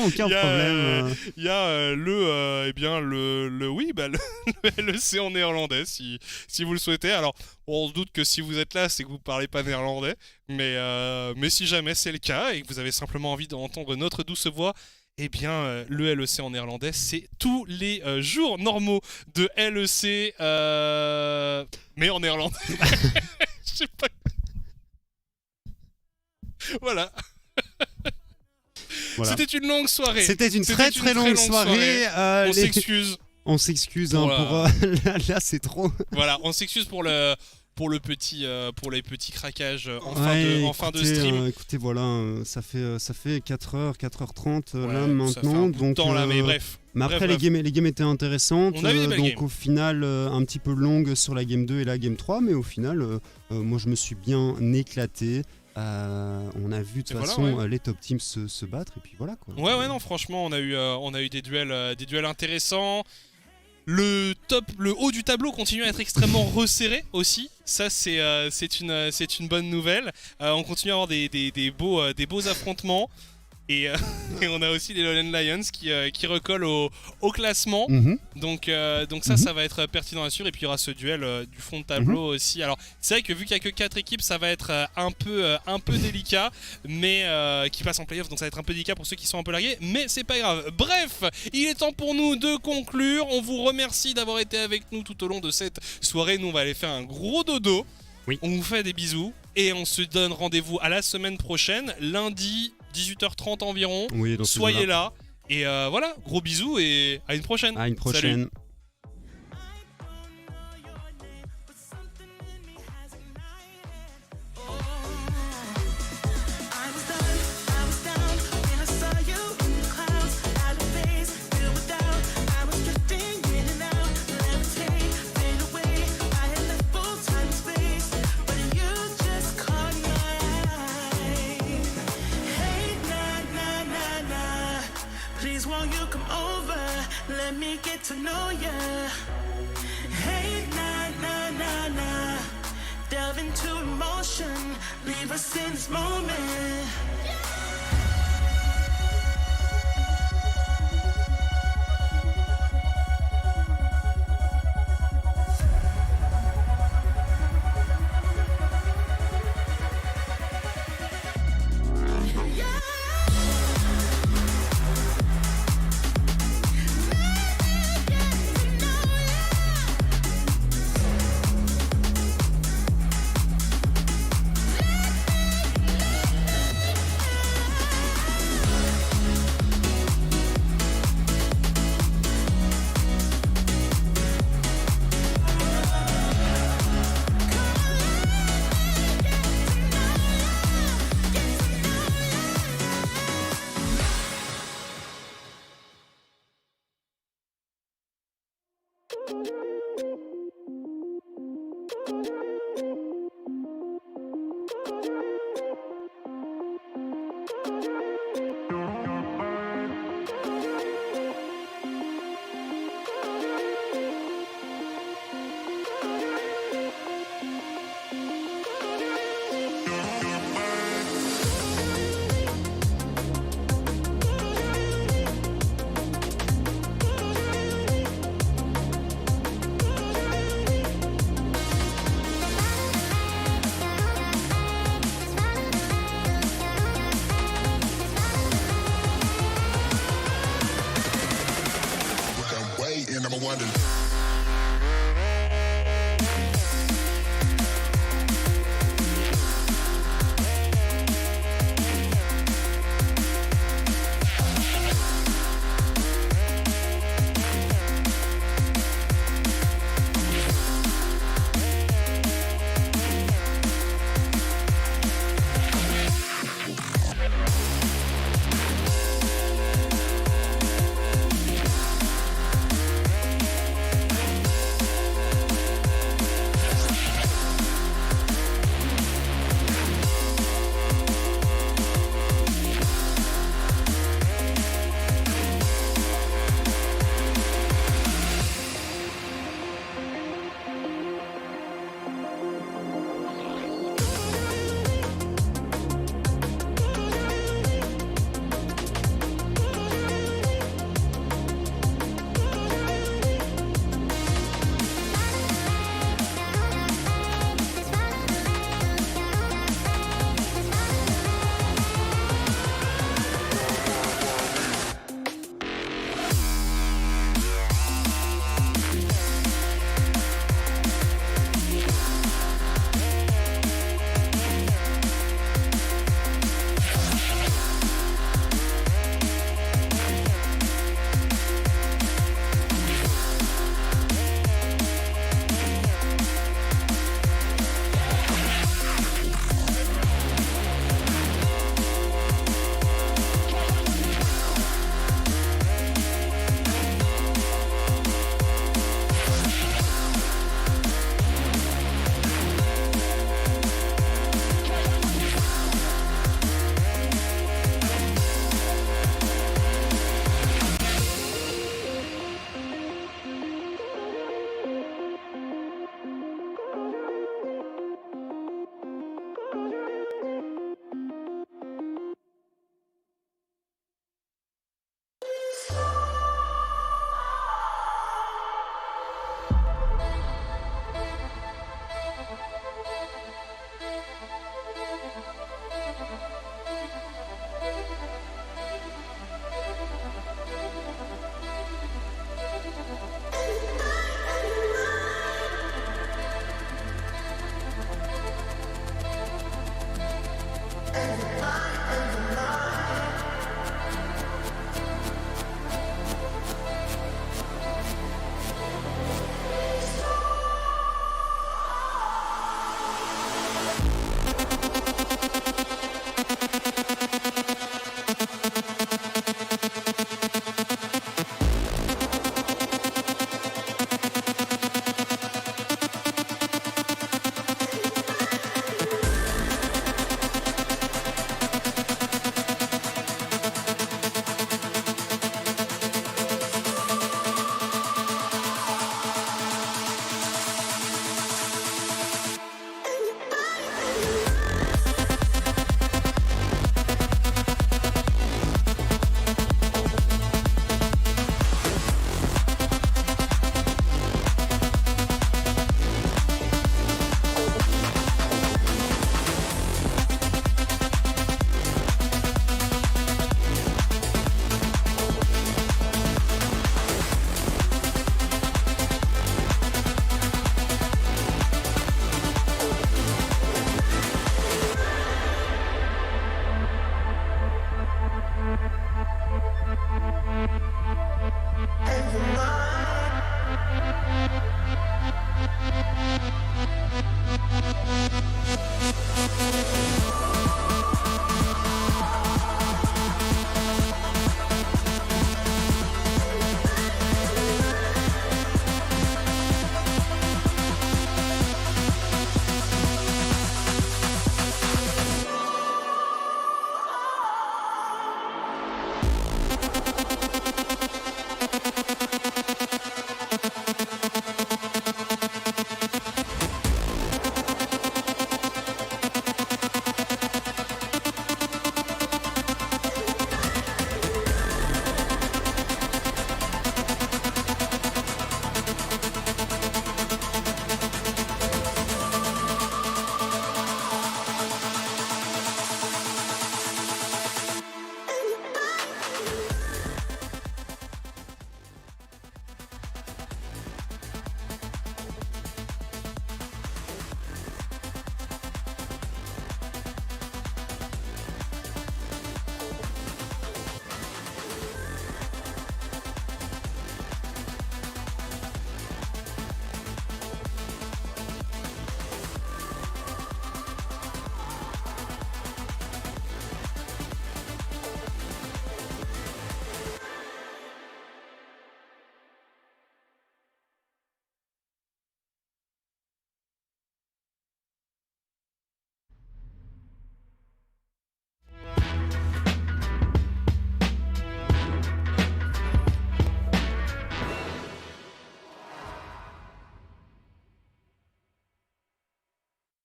aucun problème. Il y a le LEC en néerlandais, si vous le souhaitez. Alors, on se doute que si vous êtes là, c'est que vous parlez pas néerlandais, mais si jamais c'est le cas et que vous avez simplement envie d'entendre notre douce voix, eh bien, le LEC en néerlandais, c'est tous les jours normaux de LEC, mais en néerlandais. Je sais pas. Voilà. C'était une longue soirée. C'était une très longue soirée. On s'excuse. Hein, là, c'est trop. Voilà, on s'excuse pour les petits craquages en fin de stream. Écoutez, voilà, ça fait 4h, 4h30 là maintenant. Donc, mais bref. Mais après, les games étaient intéressantes. On a eu des belles games. Au final, un petit peu longue sur la game 2 et la game 3. Mais au final, moi, je me suis bien éclaté. On a vu de toute façon les top teams se battre. Et puis voilà, quoi. Non, franchement, on a eu des duels intéressants. Le haut du tableau continue à être extrêmement resserré aussi. Ça, c'est une bonne nouvelle. On continue à avoir des beaux affrontements. Et on a aussi les Lowland Lions qui recollent au classement. Donc ça va être pertinent à suivre. Et puis il y aura ce duel du fond de tableau aussi. Alors c'est vrai que vu qu'il n'y a que 4 équipes, ça va être un peu délicat, mais qui passent en playoff, donc ça va être un peu délicat pour ceux qui sont un peu largués, mais c'est pas grave. Bref, il est temps pour nous de conclure. On vous remercie d'avoir été avec nous tout au long de cette soirée. Nous on va aller faire un gros dodo. On vous fait des bisous et on se donne rendez-vous à la semaine prochaine, lundi 18h30 environ. Soyez là. Et voilà, gros bisous et à une prochaine. À une prochaine. Salut. Let me get to know ya. Hey, nah, nah, nah, nah. love into emotion. Leave us in this moment.